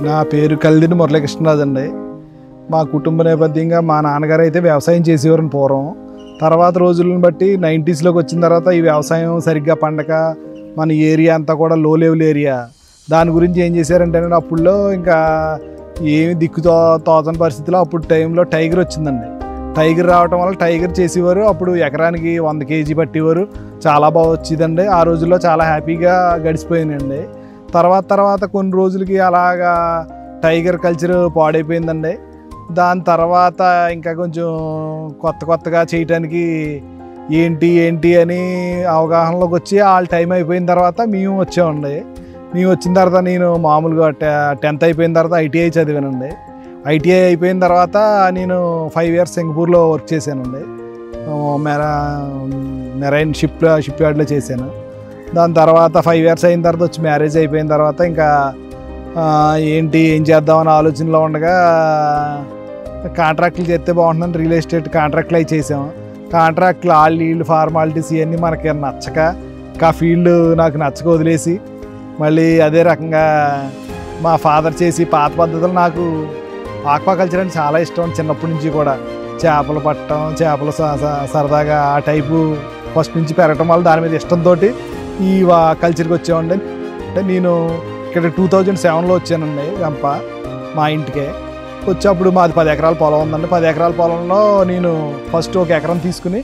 నా పేరు కల్దిని మురళీకృష్ణరాజు అండి. మా కుటుంబ నేపథ్యంగా మా నాన్నగారు అయితే వ్యవసాయం చేసేవారని పూర్వం. తర్వాత రోజులను బట్టి 90స్లోకి వచ్చిన తర్వాత ఈ వ్యవసాయం సరిగ్గా పండక మన ఏరియా అంతా కూడా లో లెవెల్ ఏరియా. దాని గురించి ఏం చేశారంటే అప్పుడులో ఇంకా ఏమి తోచని పరిస్థితిలో అప్పుడు టైంలో టైగర్ వచ్చిందండి. టైగర్ రావటం వల్ల టైగర్ చేసేవారు. అప్పుడు ఎకరానికి 100 kg పట్టేవారు. చాలా బాగా వచ్చిందండి. ఆ రోజుల్లో చాలా హ్యాపీగా గడిచిపోయిందండి. తర్వాత కొన్ని రోజులకి అలాగా టైగర్ కల్చర్ పాడైపోయిందండి. దాని తర్వాత ఇంకా కొంచెం కొత్తగా చేయటానికి ఏంటి అని అవగాహనలోకి వచ్చి వాళ్ళ టైం అయిపోయిన తర్వాత మేము వచ్చామండి. మేము వచ్చిన తర్వాత నేను మామూలుగా 10th అయిపోయిన తర్వాత ఐటీఐ చదివానండి. ఐటీఐ అయిపోయిన తర్వాత నేను 5 years సింగపూర్లో వర్క్ చేశానండి. మెరైన్ షిప్ యార్డ్లో చేశాను. దాని తర్వాత 5 years అయిన తర్వాత వచ్చి మ్యారేజ్ అయిపోయిన తర్వాత ఇంకా ఏం చేద్దామని ఆలోచనలో ఉండగా కాంట్రాక్ట్లు చేస్తే బాగుంటుందని రియల్ ఎస్టేట్ కాంట్రాక్ట్లు అవి చేసాము. కాంట్రాక్ట్లు వీళ్ళు ఫార్మాలిటీస్ ఇవన్నీ మనకి నచ్చక ఆ ఫీల్డ్ నాకు నచ్చక వదిలేసి మళ్ళీ అదే రకంగా మా ఫాదర్ చేసి పాత పద్ధతులు నాకు ఆక్వాకల్చర్ అంటే చాలా ఇష్టం. చిన్నప్పటి నుంచి కూడా చేపలు పట్టడం, చేపలు సరదాగా ఆ టైపు ఫస్ట్ నుంచి పెరగటం వల్ల దాని మీద ఇష్టంతో ఈ కల్చర్కి వచ్చామండి. అంటే నేను ఇక్కడ 2007లో వచ్చానండి వెంప మా ఇంటికే. వచ్చేప్పుడు మాది 10 ఎకరాల పొలం ఉందండి. 10 ఎకరాల పొలంలో నేను ఫస్ట్ ఒక ఎకరం తీసుకుని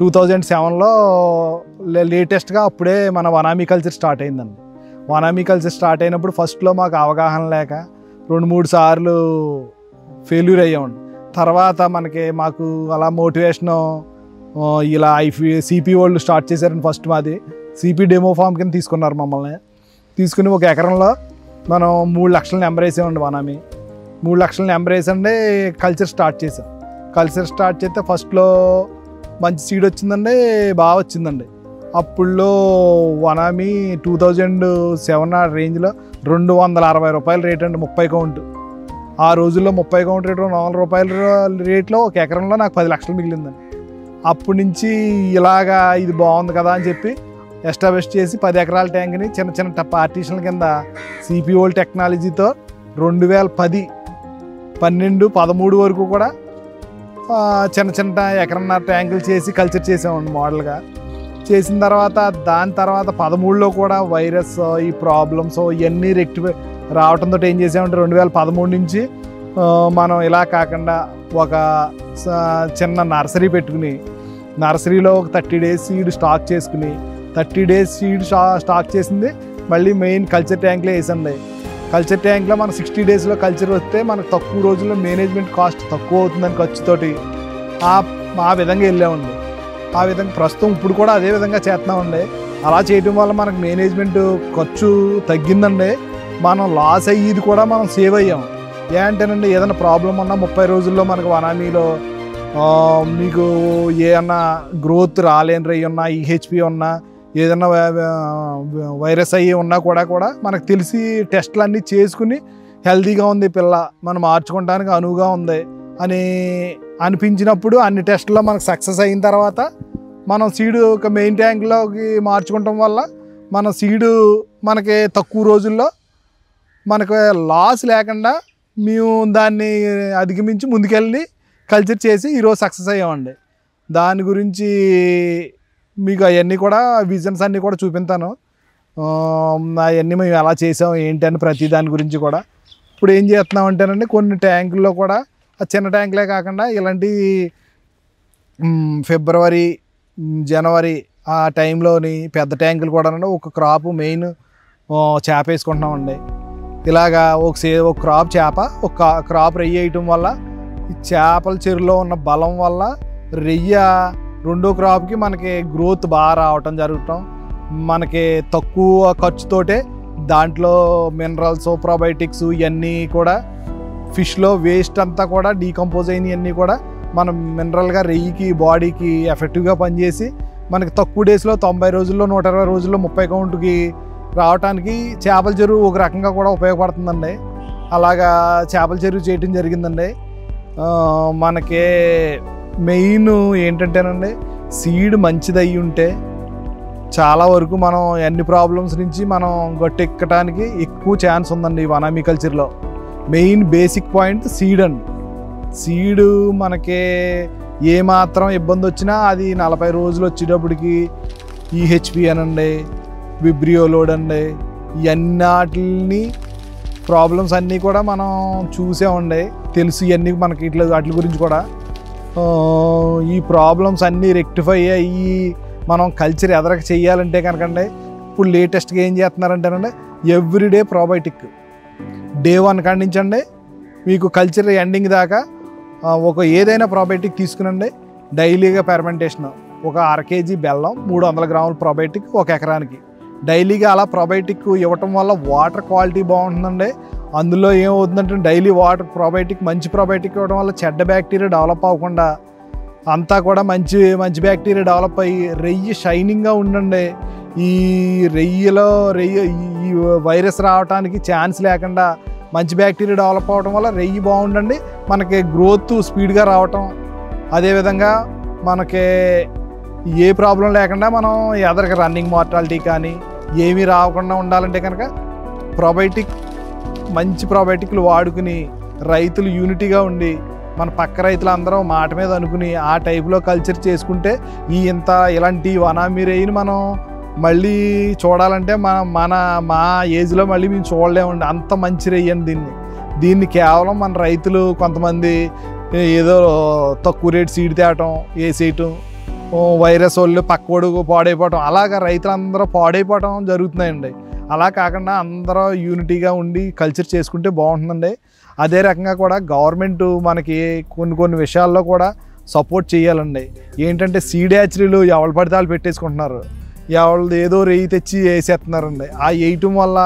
2007లో లేటెస్ట్గా అప్పుడే మన వనామీ కల్చర్ స్టార్ట్ అయిందండి. వనామీ కల్చర్ స్టార్ట్ అయినప్పుడు ఫస్ట్లో మాకు అవగాహన లేక 2-3 సార్లు ఫెయిల్యూర్ అయ్యామండి. తర్వాత మాకు అలా మోటివేషను ఇలా సిపి వాళ్ళు స్టార్ట్ చేశారని ఫస్ట్ మాది సిపి డెమో ఫామ్ కింద తీసుకున్నారు మమ్మల్ని. తీసుకుని ఒక ఎకరంలో మనం 3 లక్షల నెంబర్ వేసామండి. వనామీ 3 లక్షల నెంబర్ వేసండి కల్చర్ స్టార్ట్ చేసాం. కల్చర్ స్టార్ట్ చేస్తే ఫస్ట్లో మంచి సీడ్ వచ్చిందండి, బాగా వచ్చిందండి. అప్పుడులో వనామీ 2007 ఆ రేంజ్లో 260 రూపాయల రేట్ అండి, 30 కౌంట్. ఆ రోజుల్లో 30 కౌంట్ రేటు 4 రూపాయల రేట్లో ఒక ఎకరంలో నాకు 10 లక్షలు మిగిలిందండి. అప్పటి నుంచి ఇలాగా ఇది బాగుంది కదా అని చెప్పి ఎస్టాబ్లిష్ చేసి 10 ఎకరాల ట్యాంక్ని చిన్న పార్టీషన్ల కింద సిపి ఓల్డ్ టెక్నాలజీతో 2010, 12, 13 వరకు కూడా చిన్న ఎకరన్నర ట్యాంకులు చేసి కల్చర్ చేసామండి మోడల్గా. చేసిన తర్వాత దాని తర్వాత 13లో కూడా వైరస్ ఈ ప్రాబ్లమ్స్ ఇవన్నీ రెక్టిఫై రావడంతో ఏం చేసామంటే 2013 నుంచి మనం ఇలా కాకుండా ఒక చిన్న నర్సరీ పెట్టుకుని నర్సరీలో ఒక 30 days సీడ్ స్టాక్ చేసుకుని 30 days సీడ్ స్టాక్ చేసింది మళ్ళీ మెయిన్ కల్చర్ ట్యాంక్లో వేసండి. కల్చర్ ట్యాంక్లో మనం 60 daysలో కల్చర్ వస్తే మనకు తక్కువ రోజుల్లో మేనేజ్మెంట్ కాస్ట్ తక్కువ అవుతుందని ఖర్చుతోటి ఆ విధంగా వెళ్ళామండి. ఆ విధంగా ప్రస్తుతం ఇప్పుడు కూడా అదే విధంగా చేస్తున్నామండి. అలా చేయడం వల్ల మనకు మేనేజ్మెంట్ ఖర్చు తగ్గిందండి. మనం లాస్ అయ్యేది కూడా మనం సేవ్ అయ్యాం. ఏంటంటే ఏదైనా ప్రాబ్లం ఉన్నా 30 రోజుల్లో మనకు వనామీలో మీకు ఏమన్నా గ్రోత్ రాలేని రై ఉన్నా, ఈహెచ్పి ఉన్నా, ఏదన్నా వైరస్ అయ్యి ఉన్నా కూడా మనకు తెలిసి టెస్టులు అన్నీ చేసుకుని హెల్తీగా ఉంది పిల్ల, మనం మార్చుకోవడానికి అనువుగా ఉంది అని అనిపించినప్పుడు అన్ని టెస్టుల్లో మనకు సక్సెస్ అయిన తర్వాత మనం సీడు ఒక మెయిన్ ట్యాంక్లోకి మార్చుకోవటం వల్ల మన సీడు మనకి తక్కువ రోజుల్లో మనకు లాస్ లేకుండా మేము దాన్ని అధిగమించి ముందుకెళ్ళి కల్చర్ చేసి ఈరోజు సక్సెస్ అయ్యామండి. దాని గురించి మీకు అవన్నీ కూడా విజన్స్ అన్నీ కూడా చూపిస్తాను. అవన్నీ మేము ఎలా చేసాం ఏంటి అని ప్రతి దాని గురించి కూడా. ఇప్పుడు ఏం చేస్తున్నామంటేనండి కొన్ని ట్యాంకుల్లో కూడా ఆ చిన్న ట్యాంకులే కాకుండా ఇలాంటి ఫిబ్రవరి, జనవరి ఆ టైంలోని పెద్ద ట్యాంకులు కూడా ఒక క్రాప్ మెయిన్ చేప వేసుకుంటున్నామండి. ఇలాగా ఒక క్రాప్ చేప, ఒక క్రాప్ రెయ్యి వేయటం వల్ల ఈ చేపల చెరువులో ఉన్న బలం వల్ల రెయ్య రెండో క్రాప్కి మనకి గ్రోత్ బాగా రావటం జరగటం, మనకి తక్కువ ఖర్చుతోటే దాంట్లో మినరల్స్, ప్రోబయోటిక్స్ ఇవన్నీ కూడా ఫిష్లో వేస్ట్ అంతా కూడా డీకంపోజ్ అయినవన్నీ కూడా మనం మినరల్గా రెయ్యికి బాడీకి ఎఫెక్టివ్గా పనిచేసి మనకి తక్కువ డేస్లో 90 రోజుల్లో 120 రోజుల్లో 30 కౌంట్కి రావటానికి చేపల చెరువు ఒక రకంగా కూడా ఉపయోగపడుతుందండి. అలాగా చేపల చెరువు చేయటం జరిగిందండి. మనకి మెయిన్ ఏంటంటేనండి సీడ్ మంచిది అయ్యి ఉంటే చాలా వరకు మనం అన్ని ప్రాబ్లమ్స్ నుంచి మనం గట్టెక్కడానికి ఎక్కువ ఛాన్స్ ఉందండి ఈ వనామీ కల్చర్లో. మెయిన్ బేసిక్ పాయింట్ సీడ్ అండి. సీడ్ మనకి ఏమాత్రం ఇబ్బంది వచ్చినా అది 40 రోజులు వచ్చేటప్పటికి ఈహెచ్పి అనండి, విబ్రియో లోడ్ అండి, ఇవన్నీ ప్రాబ్లమ్స్ అన్నీ కూడా మనం చూసామండి, తెలుసు ఇవన్నీ మనకి ఇట్లా వాటి గురించి కూడా. ఈ ప్రాబ్లమ్స్ అన్నీ రెక్టిఫై అయ్యి మనం కల్చర్ ఎదరక చెయ్యాలంటే కనుకండి ఇప్పుడు లేటెస్ట్గా ఏం చేస్తున్నారంటేనండి ఎవ్రీడే ప్రోబయోటిక్. డే 1 కాడి నుంచి అండి మీకు కల్చర్ ఎండింగ్ దాకా ఒక ఏదైనా ప్రోబయోటిక్ తీసుకునండి. డైలీగా ఫెర్మెంటేషన్ ఒక 1/2 kg బెల్లం, 300 గ్రాముల ప్రోబయోటిక్ 1 ఎకరానికి డైలీగా అలా ప్రోబయోటిక్ ఇవ్వటం వల్ల వాటర్ క్వాలిటీ బాగుంటుందండి. అందులో ఏమవుతుందంటే డైలీ వాటర్ ప్రోబయోటిక్, మంచి ప్రోబయోటిక్ ఇవ్వడం వల్ల చెడ్డ బ్యాక్టీరియా డెవలప్ అవ్వకుండా అంతా కూడా మంచి మంచి బ్యాక్టీరియా డెవలప్ అయ్యి రెయ్యి షైనింగ్గా ఉండండి. ఈ రెయ్యిలో ఈ వైరస్ రావడానికి ఛాన్స్ లేకుండా మంచి బ్యాక్టీరియా డెవలప్ అవ్వడం వల్ల రెయ్యి బాగుండండి, మనకి గ్రోత్ స్పీడ్గా రావటం. అదేవిధంగా మనకి ఏ ప్రాబ్లం లేకుండా మనం ఎదరికి రన్నింగ్ మార్టాలిటీ కానీ ఏమీ రాకుండా ఉండాలంటే కనుక ప్రోబయోటిక్, మంచి ప్రోబయోటిక్లు వాడుకుని రైతులు యూనిటీగా ఉండి మన పక్క రైతులు అందరం మాట మీద అనుకుని ఆ టైప్లో కల్చర్ చేసుకుంటే ఇలాంటి వనామీరేయిని మనం మళ్ళీ చూడాలంటే మా ఏజ్లో మళ్ళీ మేము చూడలేమండి. అంత మంచి రెయ్యండి దీన్ని కేవలం మన రైతులు కొంతమంది ఏదో తక్కువ రేటు సీడ్ తేవటం, వేసేయటం, వైరస్ వాళ్ళు పక్కోడు పాడైపోవటం, అలాగా రైతులందరూ పాడైపోవటం జరుగుతున్నాయండి. అలా కాకుండా అందరూ యూనిటీగా ఉండి కల్చర్ చేసుకుంటే బాగుంటుందండి. అదే రకంగా కూడా గవర్నమెంట్ మనకి కొన్ని విషయాల్లో కూడా సపోర్ట్ చేయాలండి. ఏంటంటే సీడ్ హ్యాచరీలు ఎవరు పడితే వాళ్ళు పెట్టేసుకుంటున్నారు, ఎవరు ఏదో రెయ్యి తెచ్చి వేసేస్తున్నారండి. ఆ వేయటం వల్ల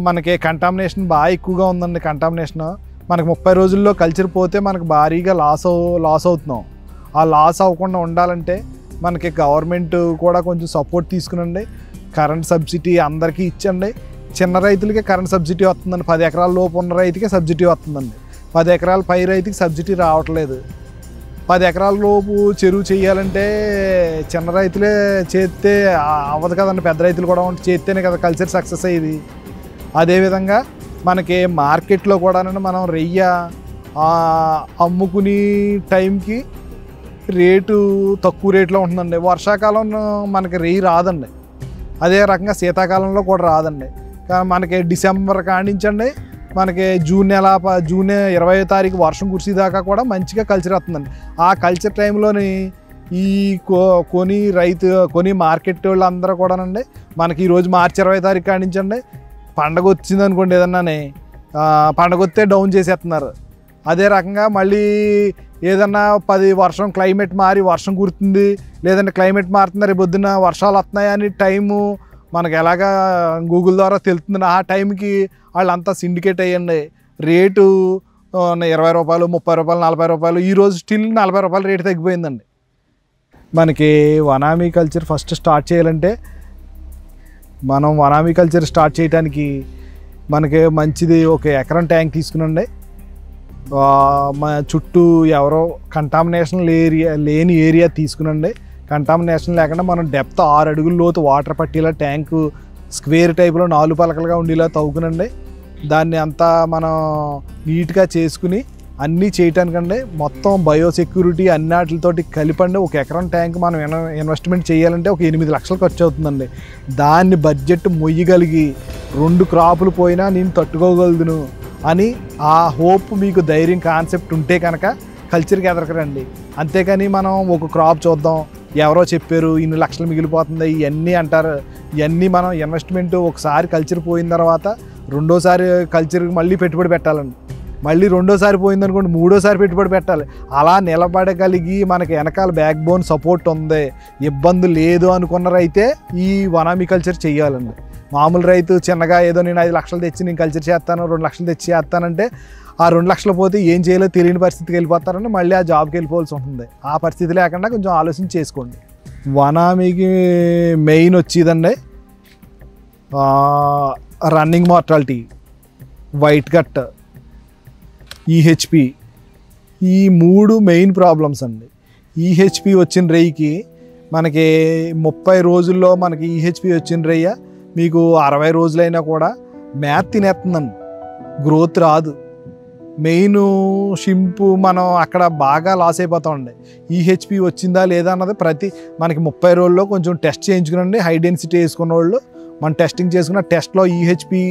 మనకి కంటామినేషన్ బాగా ఎక్కువగా ఉందండి. కంటామినేషన్ మనకి 30 రోజుల్లో కల్చర్ పోతే మనకు భారీగా లాస్ అవుతున్నాం. ఆ లాస్ అవ్వకుండా ఉండాలంటే మనకి గవర్నమెంట్ కూడా కొంచెం సపోర్ట్ తీసుకునండి. కరెంట్ సబ్సిడీ అందరికీ ఇచ్చండి. చిన్న రైతులకే కరెంట్ సబ్సిడీ వస్తుందండి. 10 ఎకరాల లోపు ఉన్న రైతుకే సబ్సిడీ వస్తుందండి. 10 ఎకరాల పై రైతుకి సబ్సిడీ రావట్లేదు. 10 ఎకరాల లోపు చెరువు చేయాలంటే చిన్న రైతులే చేస్తే అవ్వదు కదండి, పెద్ద రైతులు కూడా చేస్తేనే కదా కల్చర్ సక్సెస్ అయ్యేది. అదేవిధంగా మనకి మార్కెట్లో కూడా మనం రెయ్య అమ్ముకునే టైంకి రేటు తక్కువ రేట్లో ఉంటుందండి. వర్షాకాలం మనకి రెయ్యి రాదండి, అదే రకంగా శీతాకాలంలో కూడా రాదండి. కానీ మనకి డిసెంబర్ కాడించండి మనకి జూన్ 20వ తారీఖు వర్షం కురిసేదాకా కూడా మంచిగా కల్చర్ వస్తుందండి. ఆ కల్చర్ టైంలోని ఈ కొని మార్కెట్ వాళ్ళు అందరూ కూడానండి మనకి ఈరోజు మార్చి 20వ తారీఖు కాడించండి పండగ వచ్చింది అనుకోండి, ఏదన్నానే పండగ వస్తే డౌన్ చేసేస్తున్నారు. అదే రకంగా మళ్ళీ ఏదన్నా వర్షం క్లైమేట్ మారి వర్షం కురుతుంది, లేదంటే క్లైమేట్ మారుతుంది, రేపు పొద్దున్న వర్షాలు వస్తున్నాయని టైము మనకు ఎలాగా గూగుల్ ద్వారా తెలుస్తుంది. ఆ టైంకి వాళ్ళంతా సిండికేట్ అయ్యండి. రేటు 20 రూపాయలు, 30 రూపాయలు, 40 రూపాయలు, ఈరోజు స్టిల్ 40 రూపాయలు రేటు తగ్గిపోయిందండి. మనకి వనామీ కల్చర్ ఫస్ట్ స్టార్ట్ చేయాలంటే మనం వనామీ కల్చర్ స్టార్ట్ చేయడానికి మనకి మంచిది 1 ఎకరం ట్యాంక్ తీసుకునండి. మా చుట్టూ ఎవరో కంటామినేషన్ లేని ఏరియా తీసుకునండి. కంటామినేషన్ లేకుండా మనం డెప్త్ 6 అడుగుల లోతు వాటర్ పట్టేలా ట్యాంకు స్క్వేర్ టైప్లో 4 పలకలుగా ఉండేలా తవ్వుకునండి. దాన్ని అంతా మనం నీట్గా చేసుకుని అన్నీ చేయటానికండి మొత్తం బయోసెక్యూరిటీ అన్నిటితోటి కలిపండి 1 ఎకరం ట్యాంక్ మనం ఇన్వెస్ట్మెంట్ చేయాలంటే ఒక 8 లక్షలు ఖర్చు అవుతుందండి. దాన్ని బడ్జెట్ మొయ్యగలిగి 2 క్రాపులు పోయినా నేను తట్టుకోగలుగును అని ఆ హోప్ మీకు ధైర్యం కాన్సెప్ట్ ఉంటే కనుక కల్చర్కి ఎదరకరండి. అంతేకాని మనం ఒక క్రాప్ చూద్దాం, ఎవరో చెప్పారు ఇన్ని లక్షలు మిగిలిపోతుంది ఇవన్నీ అంటారు. ఇవన్నీ మనం ఇన్వెస్ట్మెంట్ ఒకసారి కల్చర్ పోయిన తర్వాత రెండోసారి కల్చర్కి మళ్ళీ పెట్టుబడి పెట్టాలండి. మళ్ళీ రెండోసారి పోయిందనుకోండి మూడోసారి పెట్టుబడి పెట్టాలి. అలా నిలబడగలిగి మనకి వెనకాల బ్యాక్ బోన్ సపోర్ట్ ఉంది, ఇబ్బంది లేదు అనుకున్నారైతే ఈ వనామీ కల్చర్ చేయాలండి. మామూలు రైతు చిన్నగా ఏదో నేను 5 లక్షలు తెచ్చి నేను కల్చర్ చేస్తాను, 2 లక్షలు తెచ్చి చేస్తానంటే ఆ 2 లక్షలు పోతే ఏం చేయాలో తెలియని పరిస్థితికి వెళ్ళిపోతారంటే మళ్ళీ ఆ జాబ్కి వెళ్ళిపోవాల్సి ఉంటుంది. ఆ పరిస్థితి లేకుండా కొంచెం ఆలోచన చేసుకోండి. వనామీకి మెయిన్ వచ్చేదండి running mortality, white gut, EHP, ఈ 3 మెయిన్ ప్రాబ్లమ్స్ అండి. ఈహెచ్పి వచ్చిన రేయికి మనకి 30 రోజుల్లో మనకి ఈహెచ్పి వచ్చిన రేయ మీకు 60 రోజులైనా కూడా మేత తినేస్తుందండి. గ్రోత్ రాదు. మెయిన్ షింపు మనం అక్కడ బాగా లాస్ అయిపోతామండి. ఈహెచ్పి వచ్చిందా లేదా అన్నది మనకి 30 రోజుల్లో కొంచెం టెస్ట్ చేయించుకునండి. హై డెన్సిటీ వేసుకున్న వాళ్ళు మనం టెస్టింగ్ చేసుకున్న టెస్ట్లో ఈహెచ్పి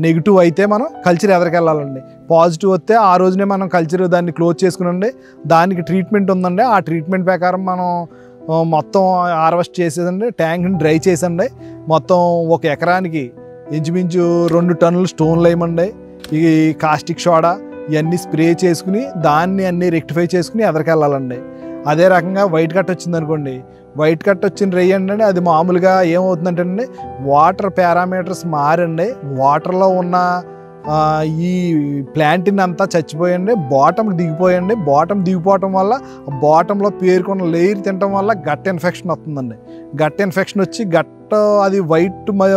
నెగిటివ్ అయితే మనం కల్చర్ ఎదరికెళ్ళాలండి. పాజిటివ్ వస్తే ఆ రోజునే మనం కల్చర్ దాన్ని క్లోజ్ చేసుకునండి. దానికి ట్రీట్మెంట్ ఉందండి. ఆ ట్రీట్మెంట్ ప్రకారం మనం మొత్తం హార్వెస్ట్ చేసేదండి. ట్యాంక్ని డ్రై చేసండి. మొత్తం 1 ఎకరానికి ఇంచుమించు 2 టన్నులు స్టోన్లు వేయమండి. ఈ కాస్టిక్ సోడా ఇవన్నీ స్ప్రే చేసుకుని దాన్ని అన్నీ రెక్టిఫై చేసుకుని ఎదరికెళ్ళాలండి. అదే రకంగా వైట్ కట్ వచ్చింది అనుకోండి, వైట్ కట్ వచ్చిన రెయ్యండి అది మామూలుగా ఏమవుతుందంటే అండి వాటర్ పారామీటర్స్ మారండి. వాటర్లో ఉన్న ఈ ప్లాంటిన్ అంతా చచ్చిపోయండి, బాటంకి దిగిపోయండి. బాటం దిగిపోవటం వల్ల బాటంలో పేరుకున్న లేయర్ తినటం వల్ల గట్ ఇన్ఫెక్షన్ వస్తుందండి. గట్ ఇన్ఫెక్షన్ వచ్చి అది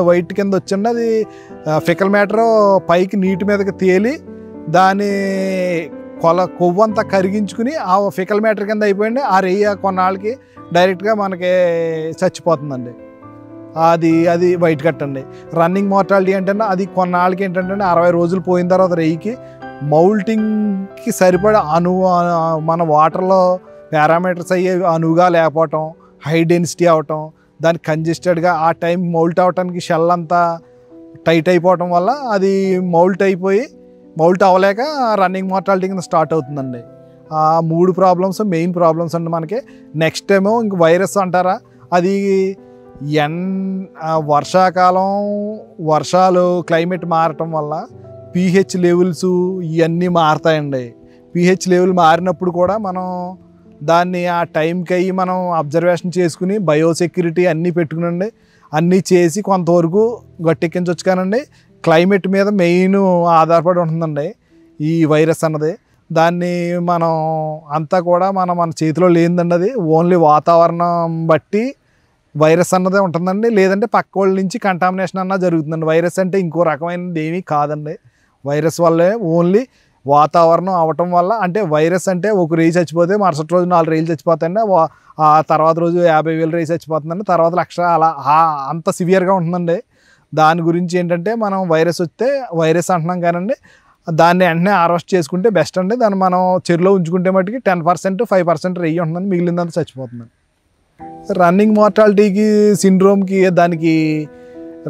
వైట్ కింద వచ్చండి. అది ఫికల్ మ్యాటర్ పైకి నీటి మీదకి తేలి దాని కొవ్వంతా కరిగించుకుని ఆ ఫికల్ మ్యాటర్ కింద అయిపోయింది. ఆ రెయ్య కొన్నాళ్ళకి డైరెక్ట్గా మనకి చచ్చిపోతుందండి. అది వైట్ కట్ అండి. రన్నింగ్ మార్టాలిటీ అంటే అది కొన్నాళ్ళకి ఏంటంటే 60 రోజులు పోయిన తర్వాత రెయ్యికి మౌల్టింగ్కి సరిపడా మన వాటర్లో పారామీటర్స్ అయ్యే అనువుగా లేకపోవటం, హై డెన్సిటీ అవటం, దానికి కంజెస్టెడ్గా ఆ టైం మౌల్ట్ అవటానికి షెల్ అంతా టైట్ అయిపోవటం వల్ల అది మౌల్ట్ అవ్వలేక రన్నింగ్ మార్టాలిటీ కింద స్టార్ట్ అవుతుందండి. ఆ 3 ప్రాబ్లమ్స్ మెయిన్ ప్రాబ్లమ్స్ అండి మనకి. నెక్స్ట్ ఏమో ఇంక వైరస్ అంటారా, అది వర్షాకాలం వర్షాలు క్లైమేట్ మారటం వల్ల pH లెవెల్స్ ఇవన్నీ మారుతాయండి. pH లెవెల్ మారినప్పుడు కూడా మనం దాన్ని ఆ టైంకి అయ్యి మనం అబ్జర్వేషన్ చేసుకుని బయోసెక్యూరిటీ అన్నీ పెట్టుకునండి, అన్నీ చేసి కొంతవరకు గట్టెక్కించవచ్చు. కానండి క్లైమేట్ మీద మెయిన్ ఆధారపడి ఉంటుందండి ఈ వైరస్ అన్నది. దాన్ని మనం అంతా కూడా మన చేతిలో లేదండి. అది ఓన్లీ వాతావరణం బట్టి వైరస్ అన్నదే ఉంటుందండి. లేదంటే పక్క వాళ్ళ నుంచి కంటామినేషన్ అన్నా జరుగుతుందండి. వైరస్ అంటే ఇంకో రకమైనది ఏమీ కాదండి. వైరస్ వల్లే ఓన్లీ వాతావరణం అవటం వల్ల, అంటే వైరస్ అంటే ఒక రేయి చచ్చిపోతే మరుసటి రోజు 4 రేయిలు చచ్చిపోతాయండి. ఆ తర్వాత రోజు 50,000 రేయి చచ్చిపోతుందండి. తర్వాత 1,00,000 అలా అంత సివియర్గా ఉంటుందండి. దాని గురించి ఏంటంటే మనం వైరస్ వస్తే వైరస్ అంటున్నాం కానండి, దాన్ని వెంటనే హార్వెస్ట్ చేసుకుంటే బెస్ట్ అండి. దాన్ని మనం చెరువులో ఉంచుకుంటే మట్టుకి 10% 5% రెయ్యి ఉంటుందండి, మిగిలిందంతా చచ్చిపోతుందండి. రన్నింగ్ మార్టాలిటీకి సిండ్రోమ్కి దానికి